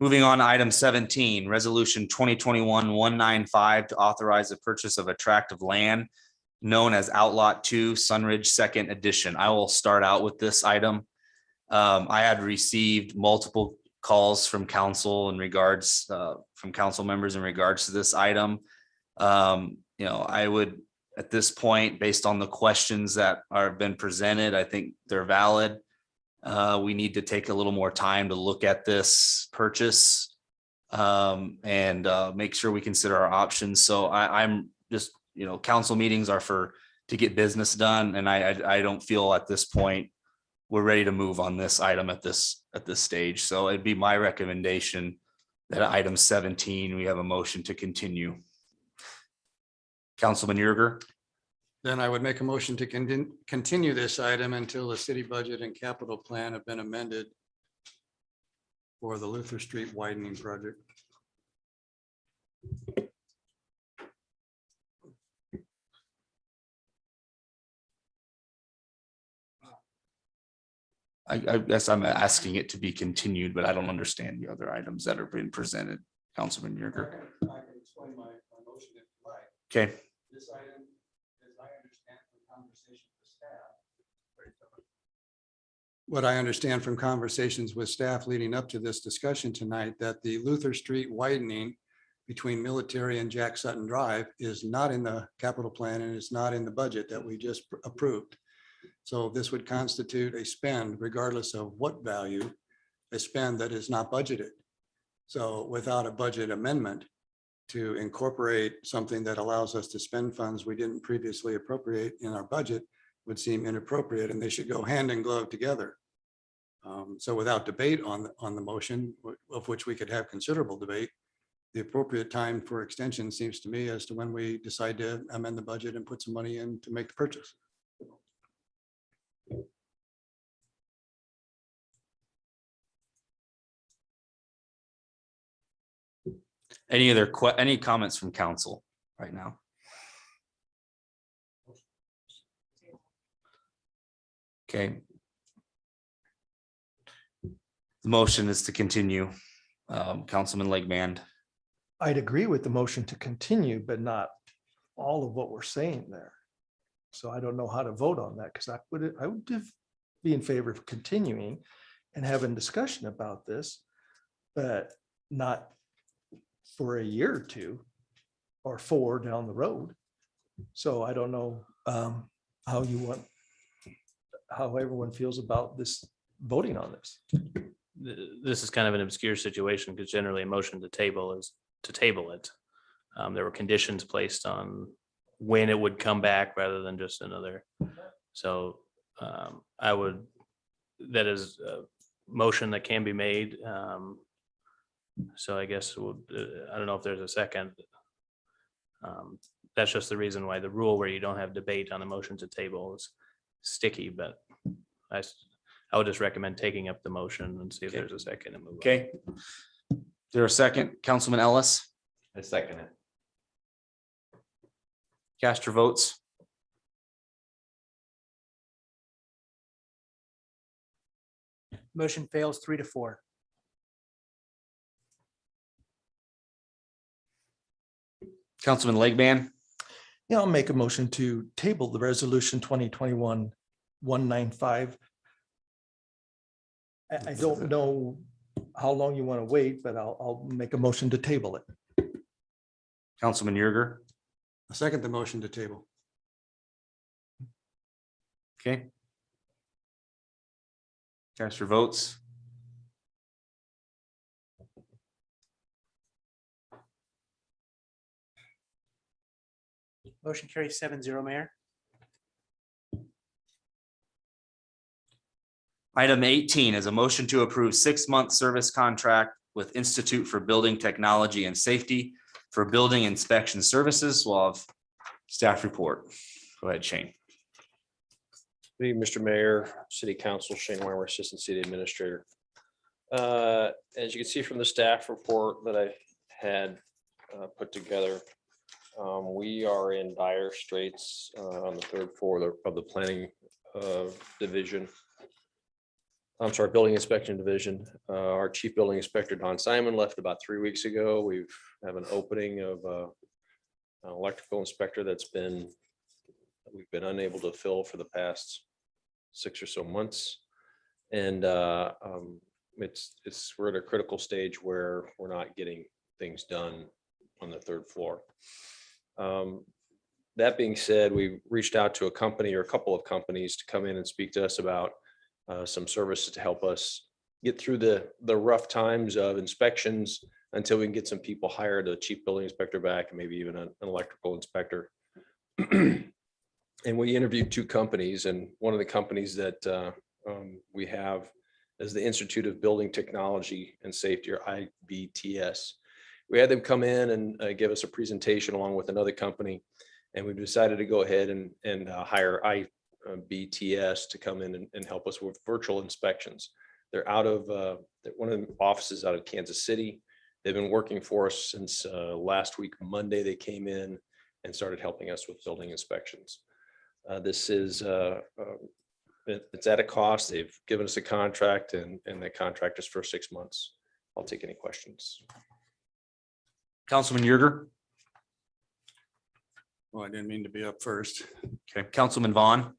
Moving on to item 17, resolution 2021-195 to authorize the purchase of a tract of land known as Outlot 2 Sunridge Second Edition. I will start out with this item. I had received multiple calls from council in regards, from council members in regards to this item. I would, at this point, based on the questions that have been presented, I think they're valid. We need to take a little more time to look at this purchase and make sure we consider our options. So I'm just, council meetings are to get business done. And I don't feel at this point we're ready to move on this item at this stage. So it'd be my recommendation that item 17, we have a motion to continue. Councilman Yerger? Then I would make a motion to continue this item until the city budget and capital plan have been amended for the Luther Street widening project. I guess I'm asking it to be continued, but I don't understand the other items that are being presented. Councilman Yerger. I can explain my motion if you like. Okay. This item, as I understand from conversation with staff. What I understand from conversations with staff leading up to this discussion tonight, that the Luther Street widening between Military and Jack Sutton Drive is not in the capital plan and it's not in the budget that we just approved. So this would constitute a spend regardless of what value, a spend that is not budgeted. So without a budget amendment to incorporate something that allows us to spend funds we didn't previously appropriate in our budget would seem inappropriate, and they should go hand in glove together. So without debate on the motion, of which we could have considerable debate, the appropriate time for extension seems to me as to when we decide to amend the budget and put some money in to make the purchase. Any comments from council right now? Okay. The motion is to continue. Councilman Legman. I'd agree with the motion to continue, but not all of what we're saying there. So I don't know how to vote on that, because I would be in favor of continuing and having discussion about this, but not for a year or two or 4 down the road. So I don't know how everyone feels about this, voting on this. This is kind of an obscure situation because generally a motion to table is to table it. There were conditions placed on when it would come back rather than just another. So that is a motion that can be made. So I guess I don't know if there's a second. That's just the reason why the rule where you don't have debate on a motion to table is sticky, but I would just recommend taking up the motion and see if there's a second and move on. Okay. Is there a second? Councilman Ellis, I second it. cast your votes. Motion fails 3-4. Councilman Legban, Yeah, I'll make a motion to table the resolution 2021-195. I don't know how long you want to wait, but I'll make a motion to table it. Councilman Yerger. I second the motion to table. Okay. Cast your votes. Motion carries 7-0, Mayor. Item 18 is a motion to approve 6-month service contract with Institute for Building Technology and Safety for building inspection services. We'll have staff report. Go ahead, Shane. Good evening, Mr. Mayor, City Council, Shane Weimer, Assistant City Administrator. As you can see from the staff report that I had put together, we are in dire straits on the 3rd floor of the planning division. I'm sorry, building inspection division. Our chief building inspector, Don Simon, left about 3 weeks ago. We have an opening of an electrical inspector we've been unable to fill for the past 6 or so months. And we're at a critical stage where we're not getting things done on the 3rd floor. That being said, we reached out to a company or a couple of companies to come in and speak to us about some services to help us get through the rough times of inspections until we can get some people hired, a chief building inspector back, and maybe even an electrical inspector. And we interviewed 2 companies, and one of the companies that we have is the Institute of Building Technology and Safety, or IBTS. We had them come in and give us a presentation along with another company, and we've decided to go ahead and hire IBTS to come in and help us with virtual inspections. They're out of one of the offices out of Kansas City. They've been working for us since last week, Monday. They came in and started helping us with building inspections. This is it's at a cost. They've given us a contract, and the contract is for 6 months. I'll take any questions. Councilman Yerger. Well, I didn't mean to be up first. Okay. Councilman Vaughn.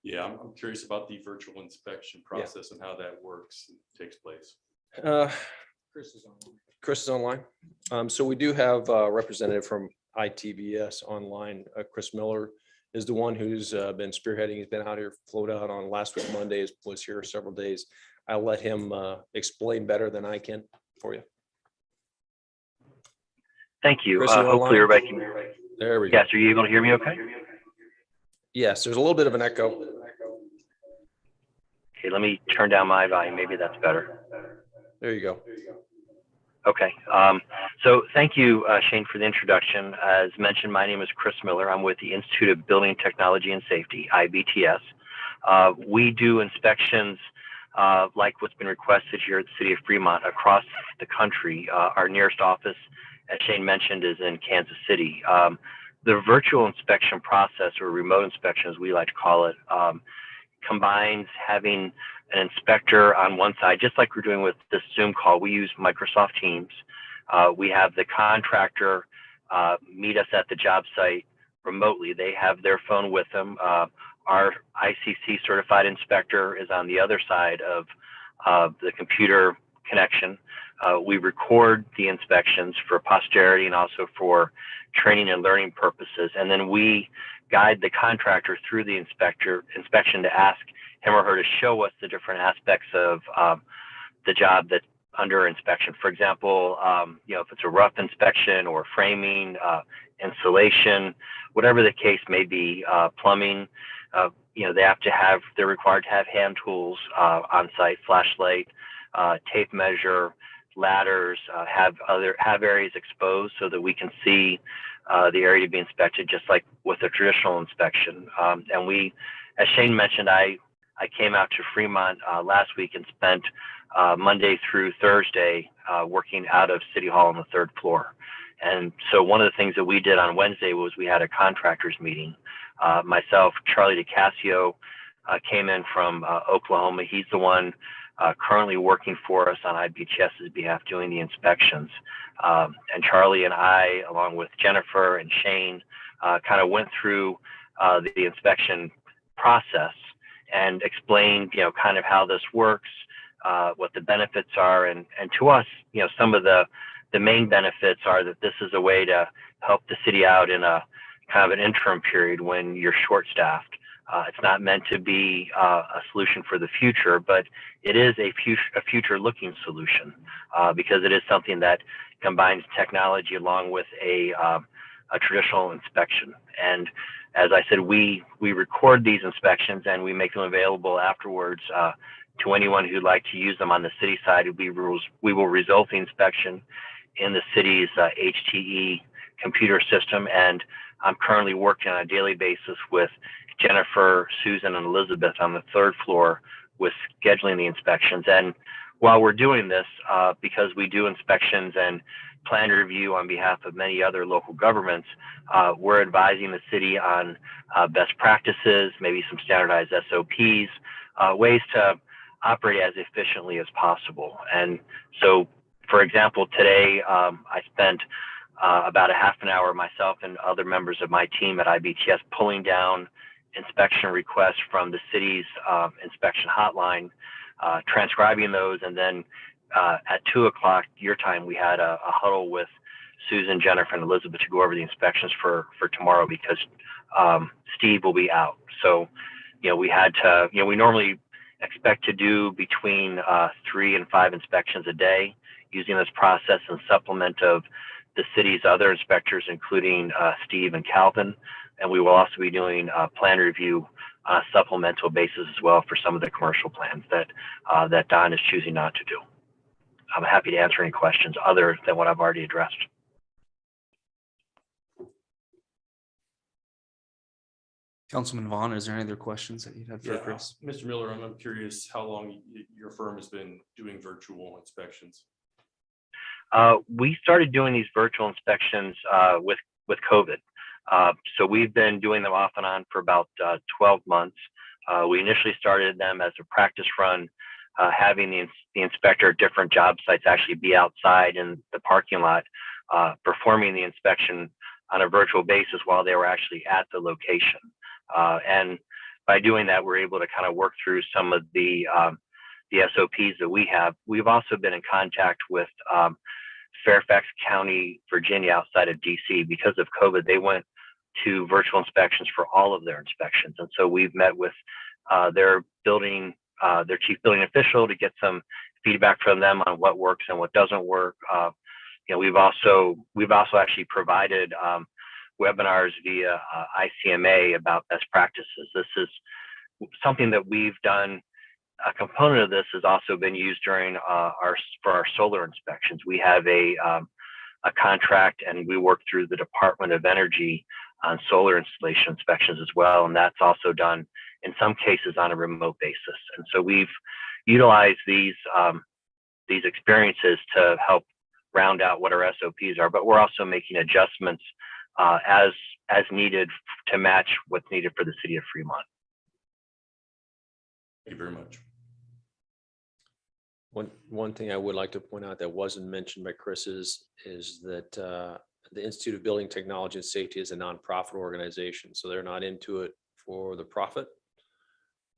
Yeah, I'm curious about the virtual inspection process and how that works and takes place. Chris is online. So we do have a representative from ITBS online. Chris Miller is the one who's been spearheading. He's been out here, float out on last week, Monday, was here several days. I'll let him explain better than I can for you. Thank you. Chris, you're Hopefully online. everybody can. There we go. Yes, are you able to hear me okay? Yes, there's a little bit of an echo. Okay, let me turn down my volume. Maybe that's better. There you go. Okay. So thank you, Shane, for the introduction. As mentioned, my name is Chris Miller. I'm with the Institute of Building Technology and Safety, IBTS. We do inspections like what's been requested here at the City of Fremont across the country. Our nearest office, as Shane mentioned, is in Kansas City. The virtual inspection process, or remote inspection as we like to call it, combines having an inspector on one side, just like we're doing with this Zoom call. We use Microsoft Teams. We have the contractor meet us at the job site remotely. They have their phone with them. Our ICC certified inspector is on the other side of the computer connection. We record the inspections for posterity and also for training and learning purposes. And then we guide the contractor through the inspection to ask him or her to show us the different aspects of the job that's under inspection. For example, if it's a rough inspection or framing, insulation, whatever the case may be, plumbing, they're required to have hand tools on site, flashlight, tape measure, ladders, have areas exposed so that we can see the area to be inspected, just like with a traditional inspection. And we, as Shane mentioned, I came out to Fremont last week and spent Monday through Thursday working out of City Hall on the 3rd floor. And so one of the things that we did on Wednesday was we had a contractors meeting. Myself, Charlie DeCasio came in from Oklahoma. He's the one currently working for us on IBTS's behalf doing the inspections. And Charlie and I, along with Jennifer and Shane, kind of went through the inspection process and explained, kind of how this works, what the benefits are. And to us, some of the main benefits are that this is a way to help the city out in a kind of an interim period when you're short-staffed. It's not meant to be a solution for the future, but it is a future-looking solution because it is something that combines technology along with a traditional inspection. And as I said, we record these inspections and we make them available afterwards to anyone who'd like to use them on the city side. We will result the inspection in the city's HTE computer system, and I'm currently working on a daily basis with Jennifer, Susan, and Elizabeth on the 3rd floor with scheduling the inspections. And while we're doing this, because we do inspections and plan review on behalf of many other local governments, we're advising the city on best practices, maybe some standardized SOPs, ways to operate as efficiently as possible. And so, for example, today I spent about a half an hour, myself and other members of my team at IBTS, pulling down inspection requests from the city's inspection hotline, transcribing those, and then at 2 o'clock your time, we had a huddle with Susan, Jennifer, and Elizabeth to go over the inspections for tomorrow because Steve will be out. So, we had to, we normally expect to do between 3 and 5 inspections a day using this process and supplement of the city's other inspectors, including Steve and Calvin. And we will also be doing a plan review on a supplemental basis as well for some of the commercial plans that Don is choosing not to do. I'm happy to answer any questions other than what I've already addressed. Councilman Vaughn, is there any other questions that you'd have for Chris? Mr. Miller, I'm curious how long your firm has been doing virtual inspections. We started doing these virtual inspections with COVID. So we've been doing them off and on for about 12 months. We initially started them as a practice run, having the inspector at different job sites actually be outside in the parking lot, performing the inspection on a virtual basis while they were actually at the location. And by doing that, we're able to kind of work through some of the SOPs that we have. We've also been in contact with Fairfax County, Virginia, outside of DC. Because of COVID, they went to virtual inspections for all of their inspections. And so we've met with their chief building official to get some feedback from them on what works and what doesn't work. We've also actually provided webinars via ICMA about best practices. This is something that we've done. A component of this has also been used during for our solar inspections. We have a contract, and we work through the Department of Energy on solar installation inspections as well, and that's also done in some cases on a remote basis. And so we've utilized these experiences to help round out what our SOPs are, but we're also making adjustments as needed to match what's needed for the city of Fremont. Thank you very much. One thing I would like to point out that wasn't mentioned by Chris is that the Institute of Building Technology and Safety is a nonprofit organization, so they're not into it for the profit.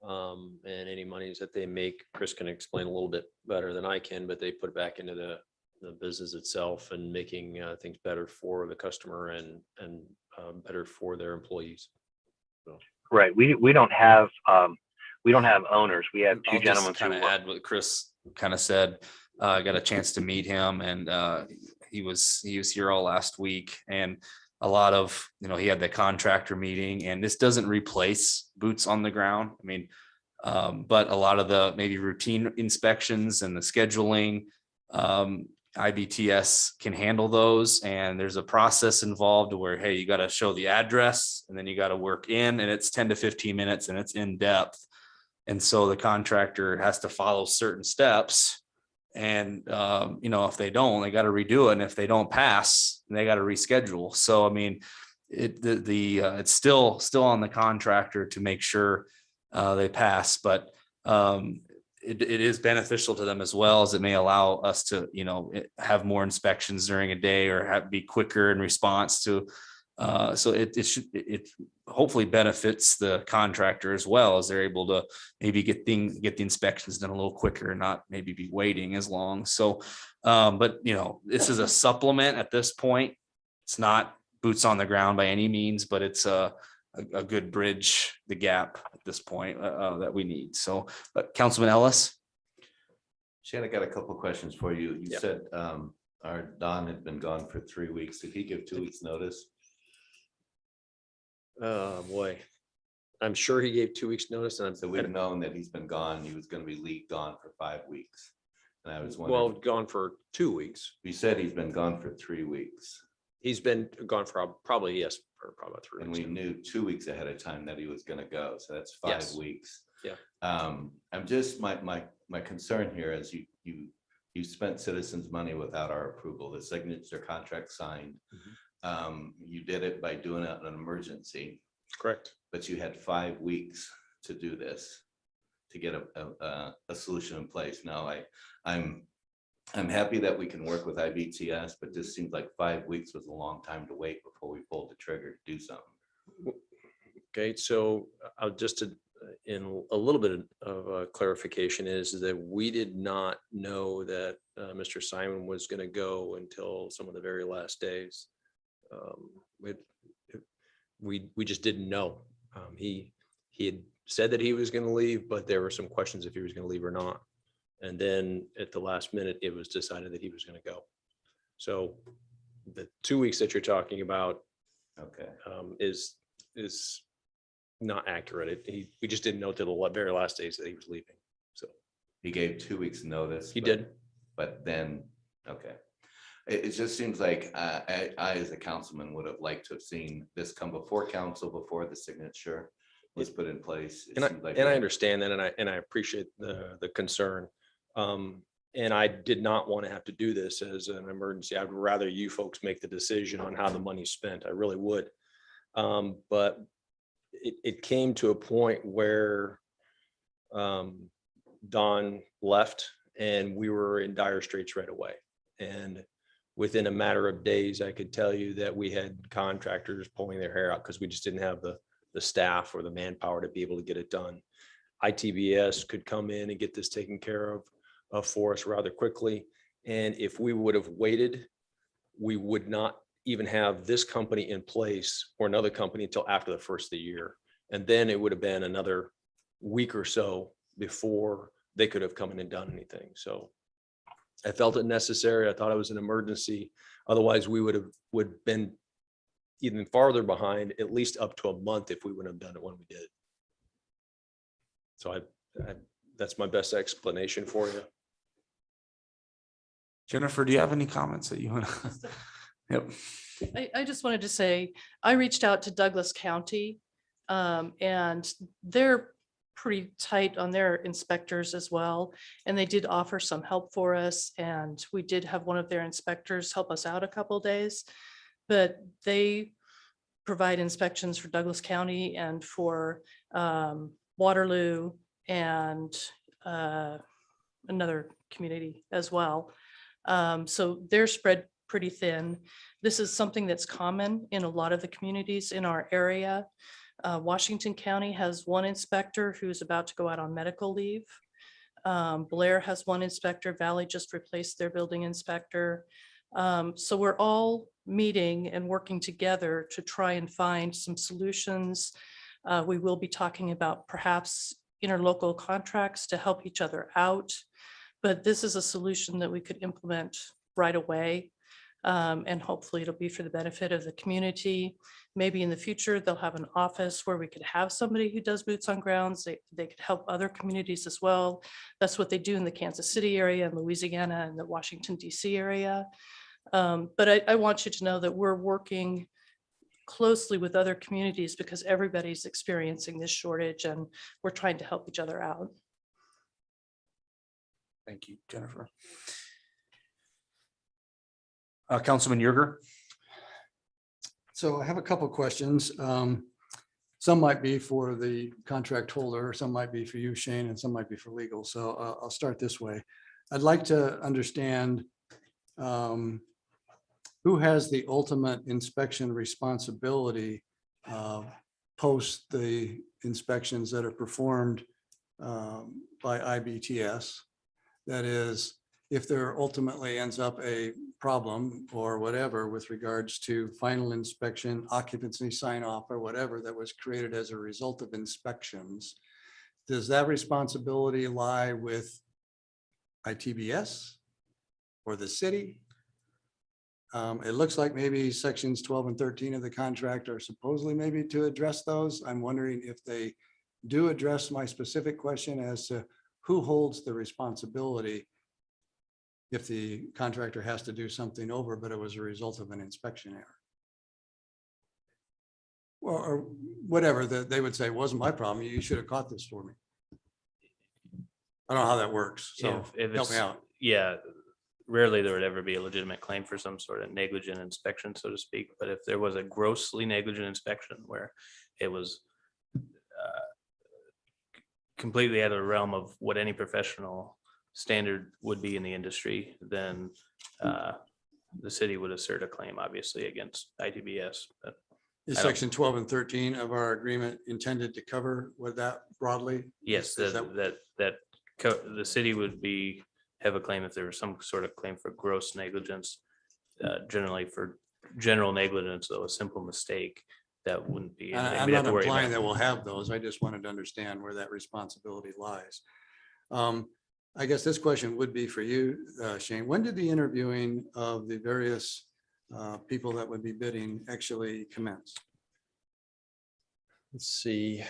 And any monies that they make, Chris can explain a little bit better than I can, but they put it back into the business itself and making things better for the customer and better for their employees. So. Right. We don't have owners. We have two I'll gentlemen just kind who of add what Chris kind of said. I got a chance to meet him, and he was here all last week, and a lot of, he had the contractor meeting, and this doesn't replace boots on the ground. I mean, but a lot of the maybe routine inspections and the scheduling, IBTS can handle those, and there's a process involved where, hey, you got to show the address, and then you got to work in, and it's 10 to 15 minutes, and it's in depth. And so the contractor has to follow certain steps. And, if they don't, they got to redo it. And if they don't pass, they got to reschedule. So, I mean, it's still on the contractor to make sure they pass, but it is beneficial to them as well, as it may allow us to, have more inspections during a day, or be quicker in response to. So it hopefully benefits the contractor as well, as they're able to maybe get the inspections done a little quicker and not maybe be waiting as long. So, but this is a supplement at this point. It's not boots on the ground by any means, but it's a good bridge the gap at this point that we need. So, Councilman Ellis. Shannon, I got a couple questions for you. You Yeah. said our Don had been gone for 3 weeks. Did he give 2 weeks notice? Oh, boy. I'm sure he gave 2 weeks notice, and So we've known that he's been gone. He was going to be gone for 5 weeks. And I was well, wondering, gone for 2 weeks. you said he's been gone for 3 weeks. He's been gone for probably, yes, for probably 3 And weeks. we knew 2 weeks ahead of time that he was going to go. So that's 5 Yes. weeks. Yeah. I'm just, my concern here is you spent citizens' money without our approval. The signature contract signed. You did it by doing it in an emergency, Correct. but you had 5 weeks to do this, to get a solution in place. Now, I'm happy that we can work with IBTS, but this seems like 5 weeks was a long time to wait before we pulled the trigger to do something. Okay, so I'll just in a little bit of clarification is that we did not know that Mr. Simon was going to go until some of the very last days. We just didn't know. He had said that he was going to leave, but there were some questions if he was going to leave or not. And then at the last minute, it was decided that he was going to go. So the 2 weeks that you're talking about, Okay. is not accurate. We just didn't know till the very last days that he was leaving. So He gave 2 weeks notice. he but- did. But then, okay. It just seems like I, as a councilman, would have liked to have seen this come before council, before the signature was put in place. It seemed like And I we- understand that, and I appreciate the concern. And I did not want to have to do this as an emergency. I'd rather you folks make the decision on how the money's spent. I really would. But it came to a point where Don left and we were in dire straits right away. And within a matter of days, I could tell you that we had contractors pulling their hair out because we just didn't have the staff or the manpower to be able to get it done. ITBS could come in and get this taken care of for us rather quickly. And if we would have waited, we would not even have this company in place or another company until after the first of the year. And then it would have been another week or so before they could have come in and done anything. So I felt it necessary. I thought it was an emergency. Otherwise, we would been even farther behind, at least up to a month if we wouldn't have done it when we did. So that's my best explanation for you. Jennifer, do you have any comments that you want to? Yep. I just wanted to say, I reached out to Douglas County, and they're pretty tight on their inspectors as well. And they did offer some help for us. And we did have one of their inspectors help us out a couple of days, but they provide inspections for Douglas County and for Waterloo and another community as well. So they're spread pretty thin. This is something that's common in a lot of the communities in our area. Washington County has one inspector who's about to go out on medical leave. Blair has one inspector. Valley just replaced their building inspector. So we're all meeting and working together to try and find some solutions. We will be talking about perhaps interlocal contracts to help each other out. But this is a solution that we could implement right away. And hopefully it'll be for the benefit of the community. Maybe in the future, they'll have an office where we could have somebody who does boots on grounds. They could help other communities as well. That's what they do in the Kansas City area and Louisiana and the Washington DC area. But I want you to know that we're working closely with other communities because everybody's experiencing this shortage and we're trying to help each other out. Thank you, Jennifer. Councilman Yerger. So I have a couple questions. Some might be for the contract holder, some might be for you, Shane, and some might be for legal. So I'll start this way. I'd like to understand who has the ultimate inspection responsibility post the inspections that are performed by IBTS. That is, if there ultimately ends up a problem or whatever with regards to final inspection, occupancy sign off or whatever that was created as a result of inspections, does that responsibility lie with ITBS or the city? It looks like maybe sections 12 and 13 of the contract are supposedly maybe to address those. I'm wondering if they do address my specific question as to who holds the responsibility if the contractor has to do something over, but it was a result of an inspection error. Or whatever, that they would say, wasn't my problem. You should have caught this for me. I don't know how that works. So If help me it's, out. yeah, rarely there would ever be a legitimate claim for some sort of negligent inspection, so to speak. But if there was a grossly negligent inspection where it was completely out of the realm of what any professional standard would be in the industry, then the city would assert a claim, obviously, against ITBS. But Is I don't- section 12 and 13 of our agreement intended to cover with that broadly? yes, Is the city would have a claim if there was some sort of claim for gross negligence. Generally for general negligence, though, a simple mistake, that wouldn't be. anything I'm we'd have not to worry implying about. that we'll have those. I just wanted to understand where that responsibility lies. I guess this question would be for you, Shane. When did the interviewing of the various people that would be bidding actually commence? Let's see,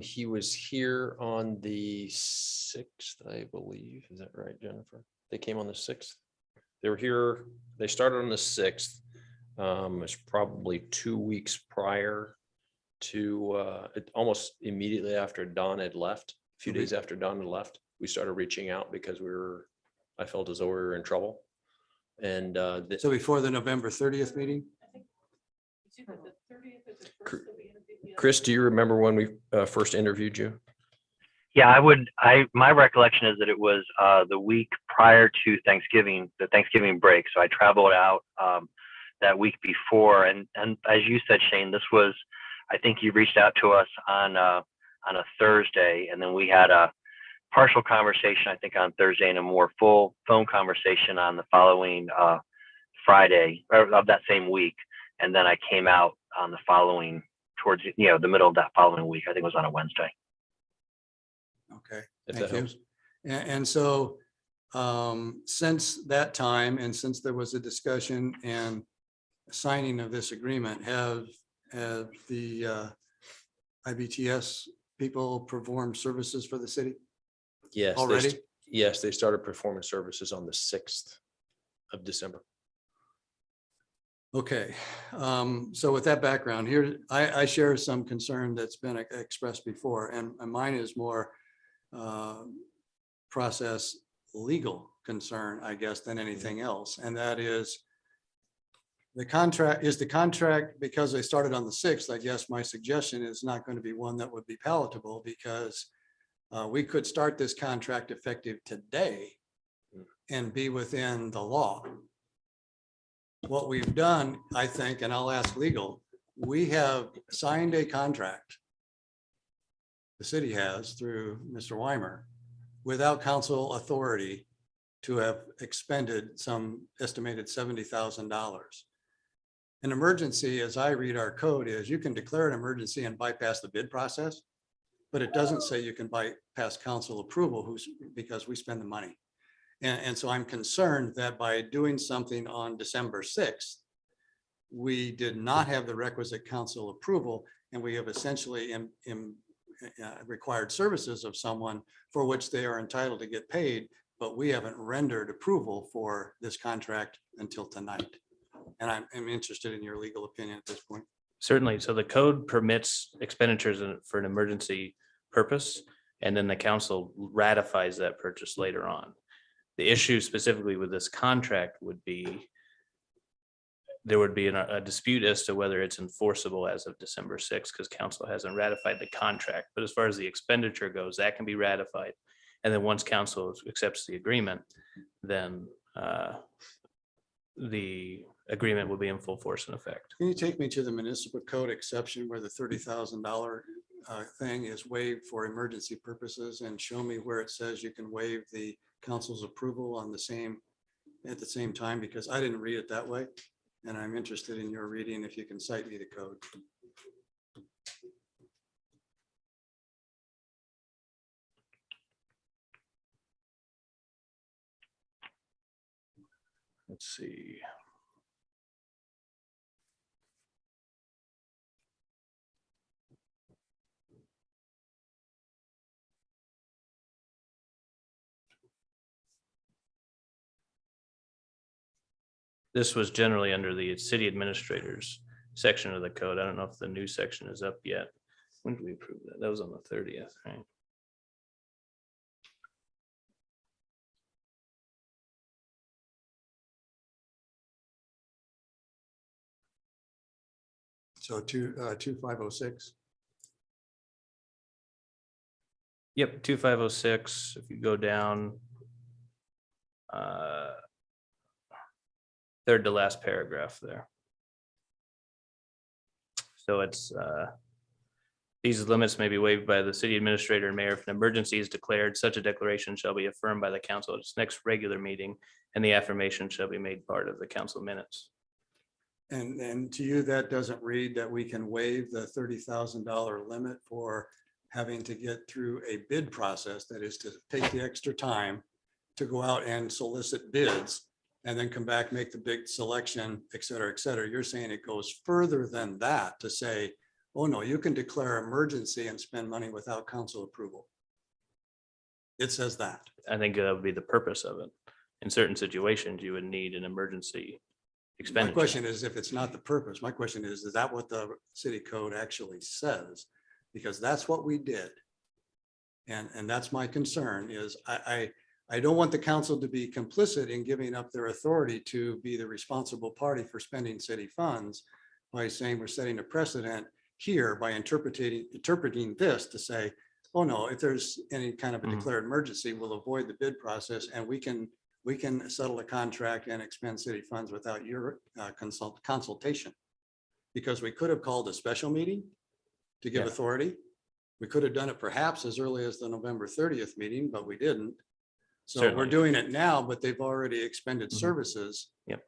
he was here on the 6th, I believe. Is that right, Jennifer? They came on the 6th. They were here, they started on the 6th. It's probably 2 weeks prior to almost immediately after Don had left, a few days after Don had left, we started reaching out because I felt as though we were in trouble. And So before the November 30th meeting? Chris, do you remember when we first interviewed you? Yeah, my recollection is that it was the week prior to Thanksgiving, the Thanksgiving break. So I traveled out that week before. And as you said, Shane, this was, I think you reached out to us on a Thursday, and then we had a partial conversation, I think, on Thursday, and a more full phone conversation on the following Friday of that same week. And then I came out on the following, towards the middle of that following week. I think it was on a Wednesday. Okay, If thank that you. helps. And so since that time, and since there was a discussion and signing of this agreement, have the IBTS people performed services for the city? Yes. Already? Yes, they started performing services on the 6th of December. Okay, so with that background here, I share some concern that's been expressed before, and mine is more process legal concern, I guess, than anything else. And that is the contract, because they started on the 6th, I guess my suggestion is not going to be one that would be palatable, because we could start this contract effective today and be within the law. what we've done, I think, and I'll ask legal, we have signed a contract. The city has through Mr. Weimer without council authority to have expended some estimated $70,000. An emergency, as I read our code, is you can declare an emergency and bypass the bid process, but it doesn't say you can bypass council approval because we spend the money. And so I'm concerned that by doing something on December 6th, we did not have the requisite council approval, and we have essentially required services of someone for which they are entitled to get paid, but we haven't rendered approval for this contract until tonight. And I'm interested in your legal opinion at this point. Certainly. So the code permits expenditures for an emergency purpose, and then the council ratifies that purchase later on. The issue specifically with this contract would be there would be a dispute as to whether it's enforceable as of December 6th, because council hasn't ratified the contract. But as far as the expenditure goes, that can be ratified. And then once council accepts the agreement, then the agreement will be in full force and effect. Can you take me to the municipal code exception where the $30,000 thing is waived for emergency purposes, and show me where it says you can waive the council's approval on at the same time, because I didn't read it that way. And I'm interested in your reading, if you can cite me the code. Let's see. This was generally under the city administrators section of the code. I don't know if the new section is up yet. When did we approve that? That was on the 30th, right? So 2506. Yep, 2506. If you go down, third to last paragraph there. So it's these limits may be waived by the city administrator and mayor if an emergency is declared. Such a declaration shall be affirmed by the council at its next regular meeting, and the affirmation shall be made part of the council minutes. And to you, that doesn't read that we can waive the $30,000 limit for having to get through a bid process, that is to take the extra time to go out and solicit bids and then come back, make the big selection, et cetera, et cetera. You're saying it goes further than that to say, oh no, you can declare emergency and spend money without council approval. It says that. I think that would be the purpose of it. In certain situations, you would need an emergency My expenditure. question is, if it's not the purpose, my question is that what the city code actually says? Because that's what we did. And that's my concern is I don't want the council to be complicit in giving up their authority to be the responsible party for spending city funds by saying we're setting a precedent here by interpreting this to say, oh no, if there's any kind of a declared emergency, we'll avoid the bid process and we can settle a contract and expend city funds without your consultation. Because we could have called a special meeting to give authority. We could have done it perhaps as early as the November 30th meeting, but we didn't. So we're Certainly. doing it now, but they've already expended services. Yep.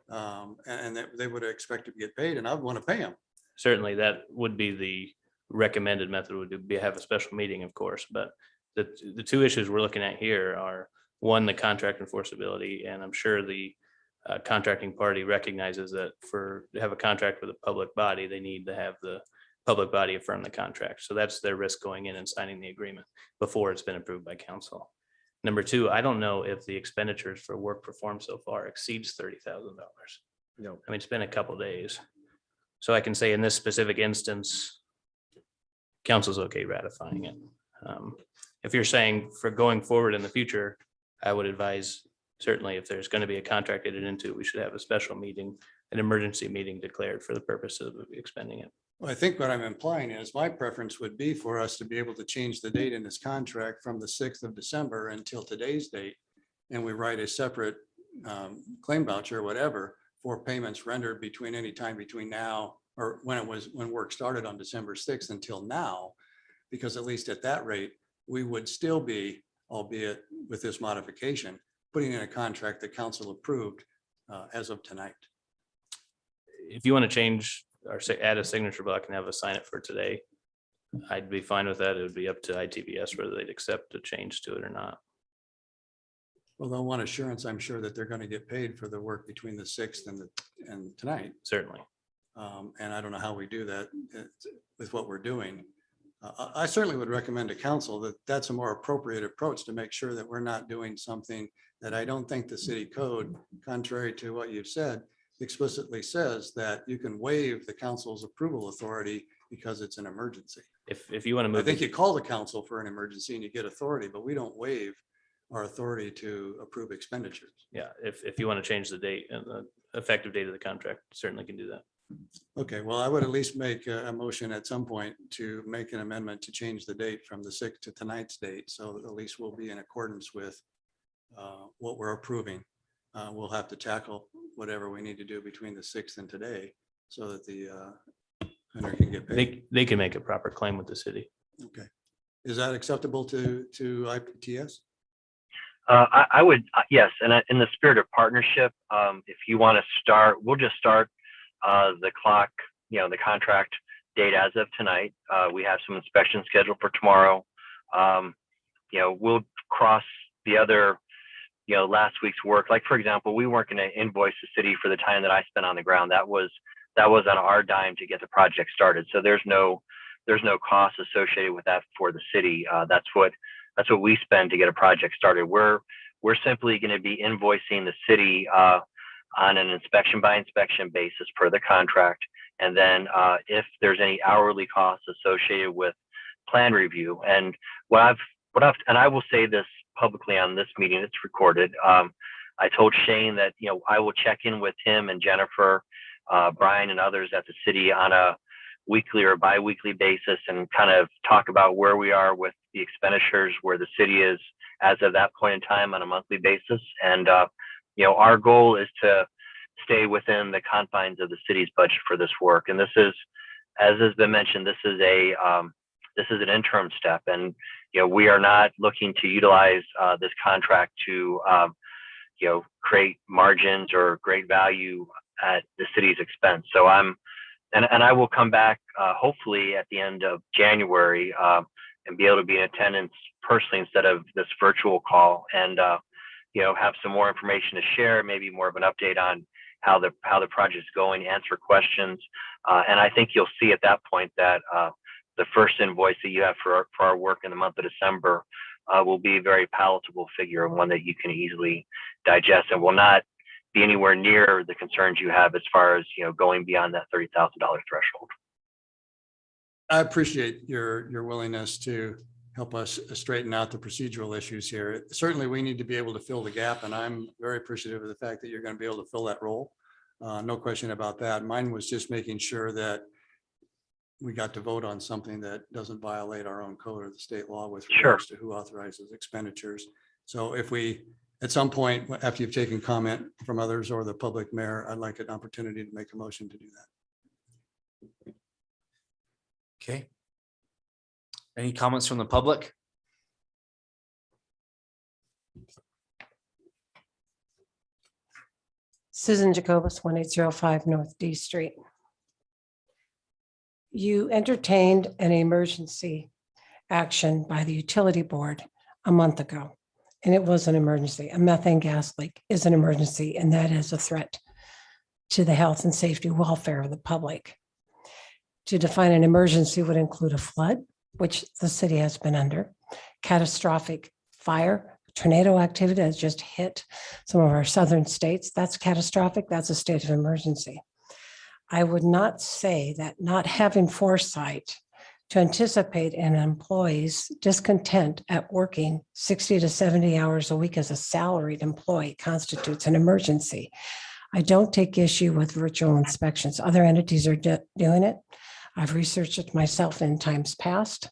And they would expect to get paid, and I'd want to pay them. Certainly, that would be the recommended method, would be have a special meeting, of course, but the two issues we're looking at here are, one, the contract enforceability, and I'm sure the contracting party recognizes that to have a contract with a public body, they need to have the public body affirm the contract. So that's their risk going in and signing the agreement before it's been approved by council. Number two, I don't know if the expenditures for work performed so far exceeds $30,000. No. I mean, it's been a couple days. So I can say in this specific instance, council's okay ratifying it. If you're saying for going forward in the future, I would advise certainly if there's going to be a contract entered into, we should have a special meeting, an emergency meeting declared for the purpose of expending it. Well, I think what I'm implying is my preference would be for us to be able to change the date in this contract from the 6th of December until today's date. And we write a separate claim voucher or whatever for payments rendered between any time between now or when work started on December 6th until now, because at least at that rate, we would still be, albeit with this modification, putting in a contract that council approved as of tonight. If you want to change or say, add a signature block and have us sign it for today, I'd be fine with that. It would be up to ITBS whether they'd accept a change to it or not. Well, they'll want assurance, I'm sure, that they're going to get paid for the work between the 6th and tonight. Certainly. And I don't know how we do that with what we're doing. I certainly would recommend to council that that's a more appropriate approach to make sure that we're not doing something that I don't think the city code, contrary to what you've said, explicitly says that you can waive the council's approval authority because it's an emergency. If you want to I move, think you call the council for an emergency and you get authority, but we don't waive our authority to approve expenditures. yeah, if you want to change the date and the effective date of the contract, certainly can do that. Okay, well, I would at least make a motion at some point to make an amendment to change the date from the 6th to tonight's date. So that at least we'll be in accordance with what we're approving. We'll have to tackle whatever we need to do between the 6th and today so that the vendor can get paid. They can make a proper claim with the city. Okay. Is that acceptable to IPTS? I would, yes, and in the spirit of partnership, if you want to start, we'll just start the clock, the contract date as of tonight. We have some inspections scheduled for tomorrow. We'll cross the other, last week's work. Like, for example, we weren't going to invoice the city for the time that I spent on the ground. That was on our dime to get the project started. So there's no cost associated with that for the city. That's what we spend to get a project started. We're simply going to be invoicing the city on an inspection by inspection basis per the contract. And then if there's any hourly costs associated with plan review, and and I will say this publicly on this meeting, it's recorded. I told Shane that, I will check in with him and Jennifer, Brian and others at the city on a weekly or bi-weekly basis and kind of talk about where we are with the expenditures, where the city is as of that point in time on a monthly basis. And our goal is to stay within the confines of the city's budget for this work. And this is, as has been mentioned, this is an interim step, and we are not looking to utilize this contract to create margins or great value at the city's expense. So and I will come back hopefully at the end of January and be able to be in attendance personally instead of this virtual call, and have some more information to share, maybe more of an update on how the project is going, answer questions. And I think you'll see at that point that the first invoice that you have for our work in the month of December will be a very palatable figure and one that you can easily digest and will not be anywhere near the concerns you have as far as, going beyond that $30,000 threshold. I appreciate your willingness to help us straighten out the procedural issues here. Certainly, we need to be able to fill the gap, and I'm very appreciative of the fact that you're going to be able to fill that role. No question about that. Mine was just making sure that we got to vote on something that doesn't violate our own code or the state law with regards to who authorizes expenditures. So if we, at some point, after you've taken comment from others or the public mayor, I'd like an opportunity to make a motion to do that. Okay. Any comments from the public? Susan Jacobus, 1805 North D Street. You entertained an emergency action by the utility board a month ago, and it was an emergency. A methane gas leak is an emergency, and that is a threat to the health and safety welfare of the public. To define an emergency would include a flood, which the city has been under, catastrophic fire, tornado activity has just hit some of our southern states. That's catastrophic. That's a state of emergency. I would not say that not having foresight to anticipate an employee's discontent at working 60 to 70 hours a week as a salaried employee constitutes an emergency. I don't take issue with virtual inspections. Other entities are doing it. I've researched it myself in times past.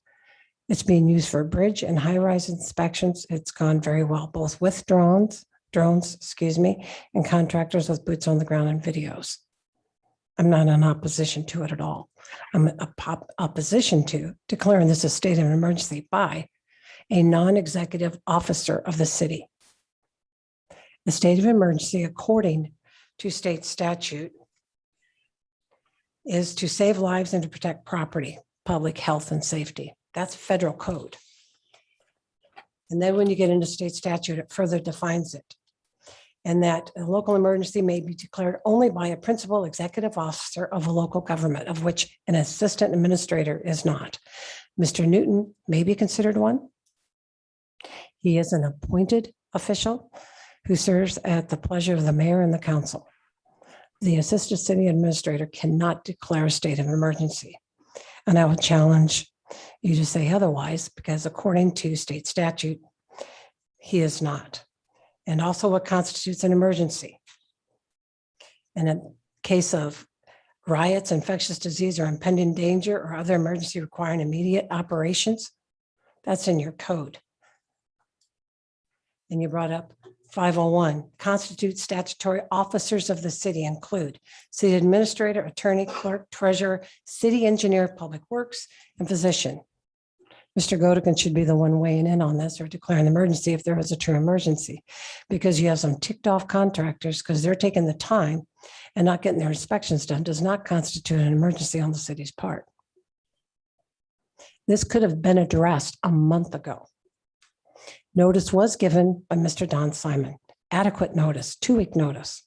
It's being used for bridge and high-rise inspections. It's gone very well, both with drones drones, excuse me, and contractors with boots on the ground and videos. I'm not in opposition to it at all. I'm opposition to declaring this a state of emergency by a non-executive officer of the city. The state of emergency, according to state statute, is to save lives and to protect property, public health and safety. That's federal code. And then when you get into state statute, it further defines it. And that a local emergency may be declared only by a principal executive officer of a local government, of which an assistant administrator is not. Mr. Newton may be considered one. He is an appointed official who serves at the pleasure of the mayor and the council. The assistant city administrator cannot declare a state of emergency. And I would challenge you to say otherwise, because according to state statute, he is not. And also what constitutes an emergency. In a case of riots, infectious disease, or impending danger, or other emergency requiring immediate operations, that's in your code. And you brought up 501, constitutes statutory officers of the city include city administrator, attorney, clerk, treasurer, city engineer, public works, and physician. Mr. Godigan should be the one weighing in on this or declaring an emergency if there was a true emergency, because you have some ticked off contractors because they're taking the time and not getting their inspections done does not constitute an emergency on the city's part. This could have been addressed a month ago. Notice was given by Mr. Don Simon, adequate notice, 2-week notice.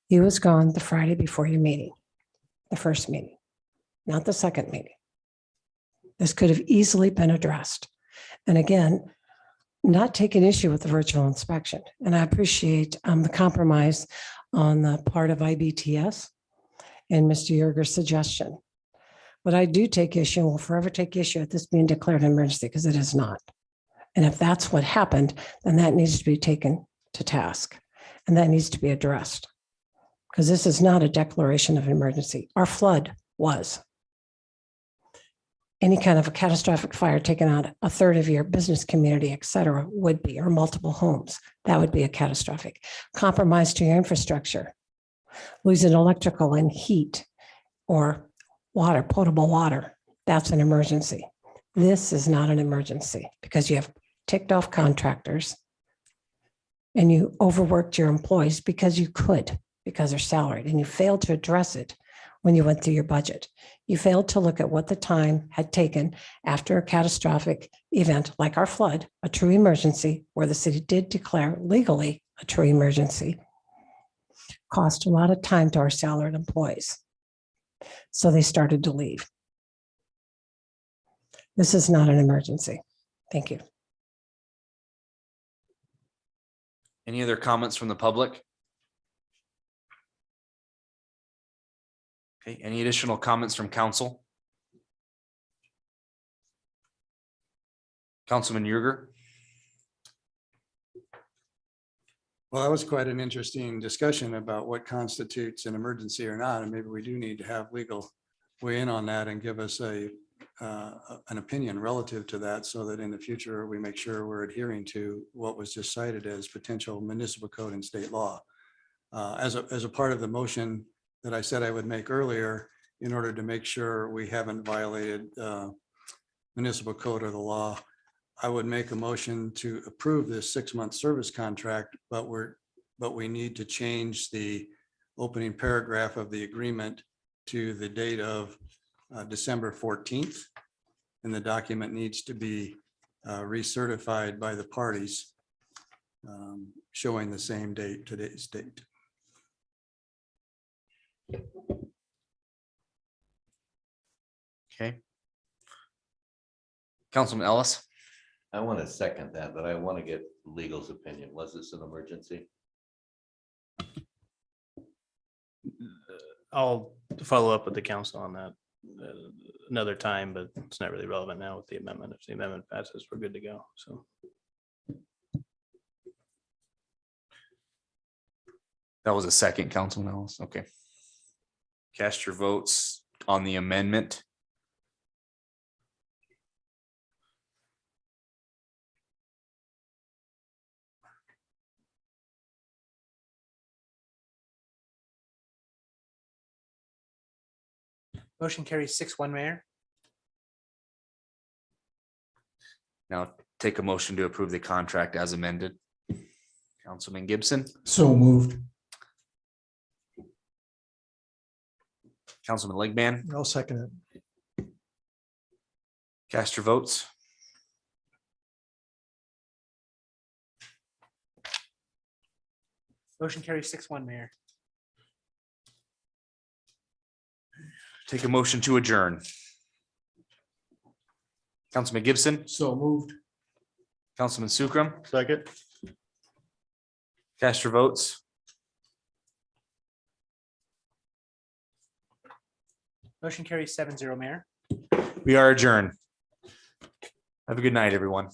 He was gone the Friday before your meeting, the first meeting, not the second meeting. This could have easily been addressed. And again, not taking issue with the virtual inspection. And I appreciate the compromise on the part of IBTS and Mr. Yerger's suggestion. But I do take issue and will forever take issue at this being declared an emergency, because it is not. And if that's what happened, then that needs to be taken to task and that needs to be addressed, because this is not a declaration of emergency. Our flood was. Any kind of a catastrophic fire taking out a third of your business community, et cetera, would be, or multiple homes, that would be a catastrophic. Compromise to your infrastructure, losing electrical and heat or water, potable water, that's an emergency. This is not an emergency because you have ticked off contractors and you overworked your employees because you could, because they're salaried, and you failed to address it when you went through your budget. You failed to look at what the time had taken after a catastrophic event like our flood, a true emergency, where the city did declare legally a true emergency, cost a lot of time to our salaried employees. So they started to leave. This is not an emergency. Thank you. Any other comments from the public? Okay, any additional comments from council? Councilman Yerger? Well, that was quite an interesting discussion about what constitutes an emergency or not, and maybe we do need to have legal weigh in on that and give us an opinion relative to that, so that in the future we make sure we're adhering to what was just cited as potential municipal code and state law. As a part of the motion that I said I would make earlier, in order to make sure we haven't violated municipal code or the law, I would make a motion to approve this 6-month service contract, but we need to change the opening paragraph of the agreement to the date of December 14th. And the document needs to be recertified by the parties, showing the same date, today's date. Okay. Councilman Ellis? I want to second that, but I want to get legal's opinion. Was this an emergency? I'll follow up with the council on that another time, but it's not really relevant now with the amendment. If the amendment passes, we're good to go. So That was a second, Councilman Ellis. Okay. Cast your votes on the amendment. Motion carries 6-1, Mayor. Now take a motion to approve the contract as amended. Councilman Gibson, So moved. Councilman Legban, I'll second it. cast your votes. Motion carries 6-1, Mayor. Take a motion to adjourn. Councilman Gibson, So moved. Councilman Sukram, Second. cast your votes. Motion carries 7-0, Mayor. We are adjourned. Have a good night, everyone.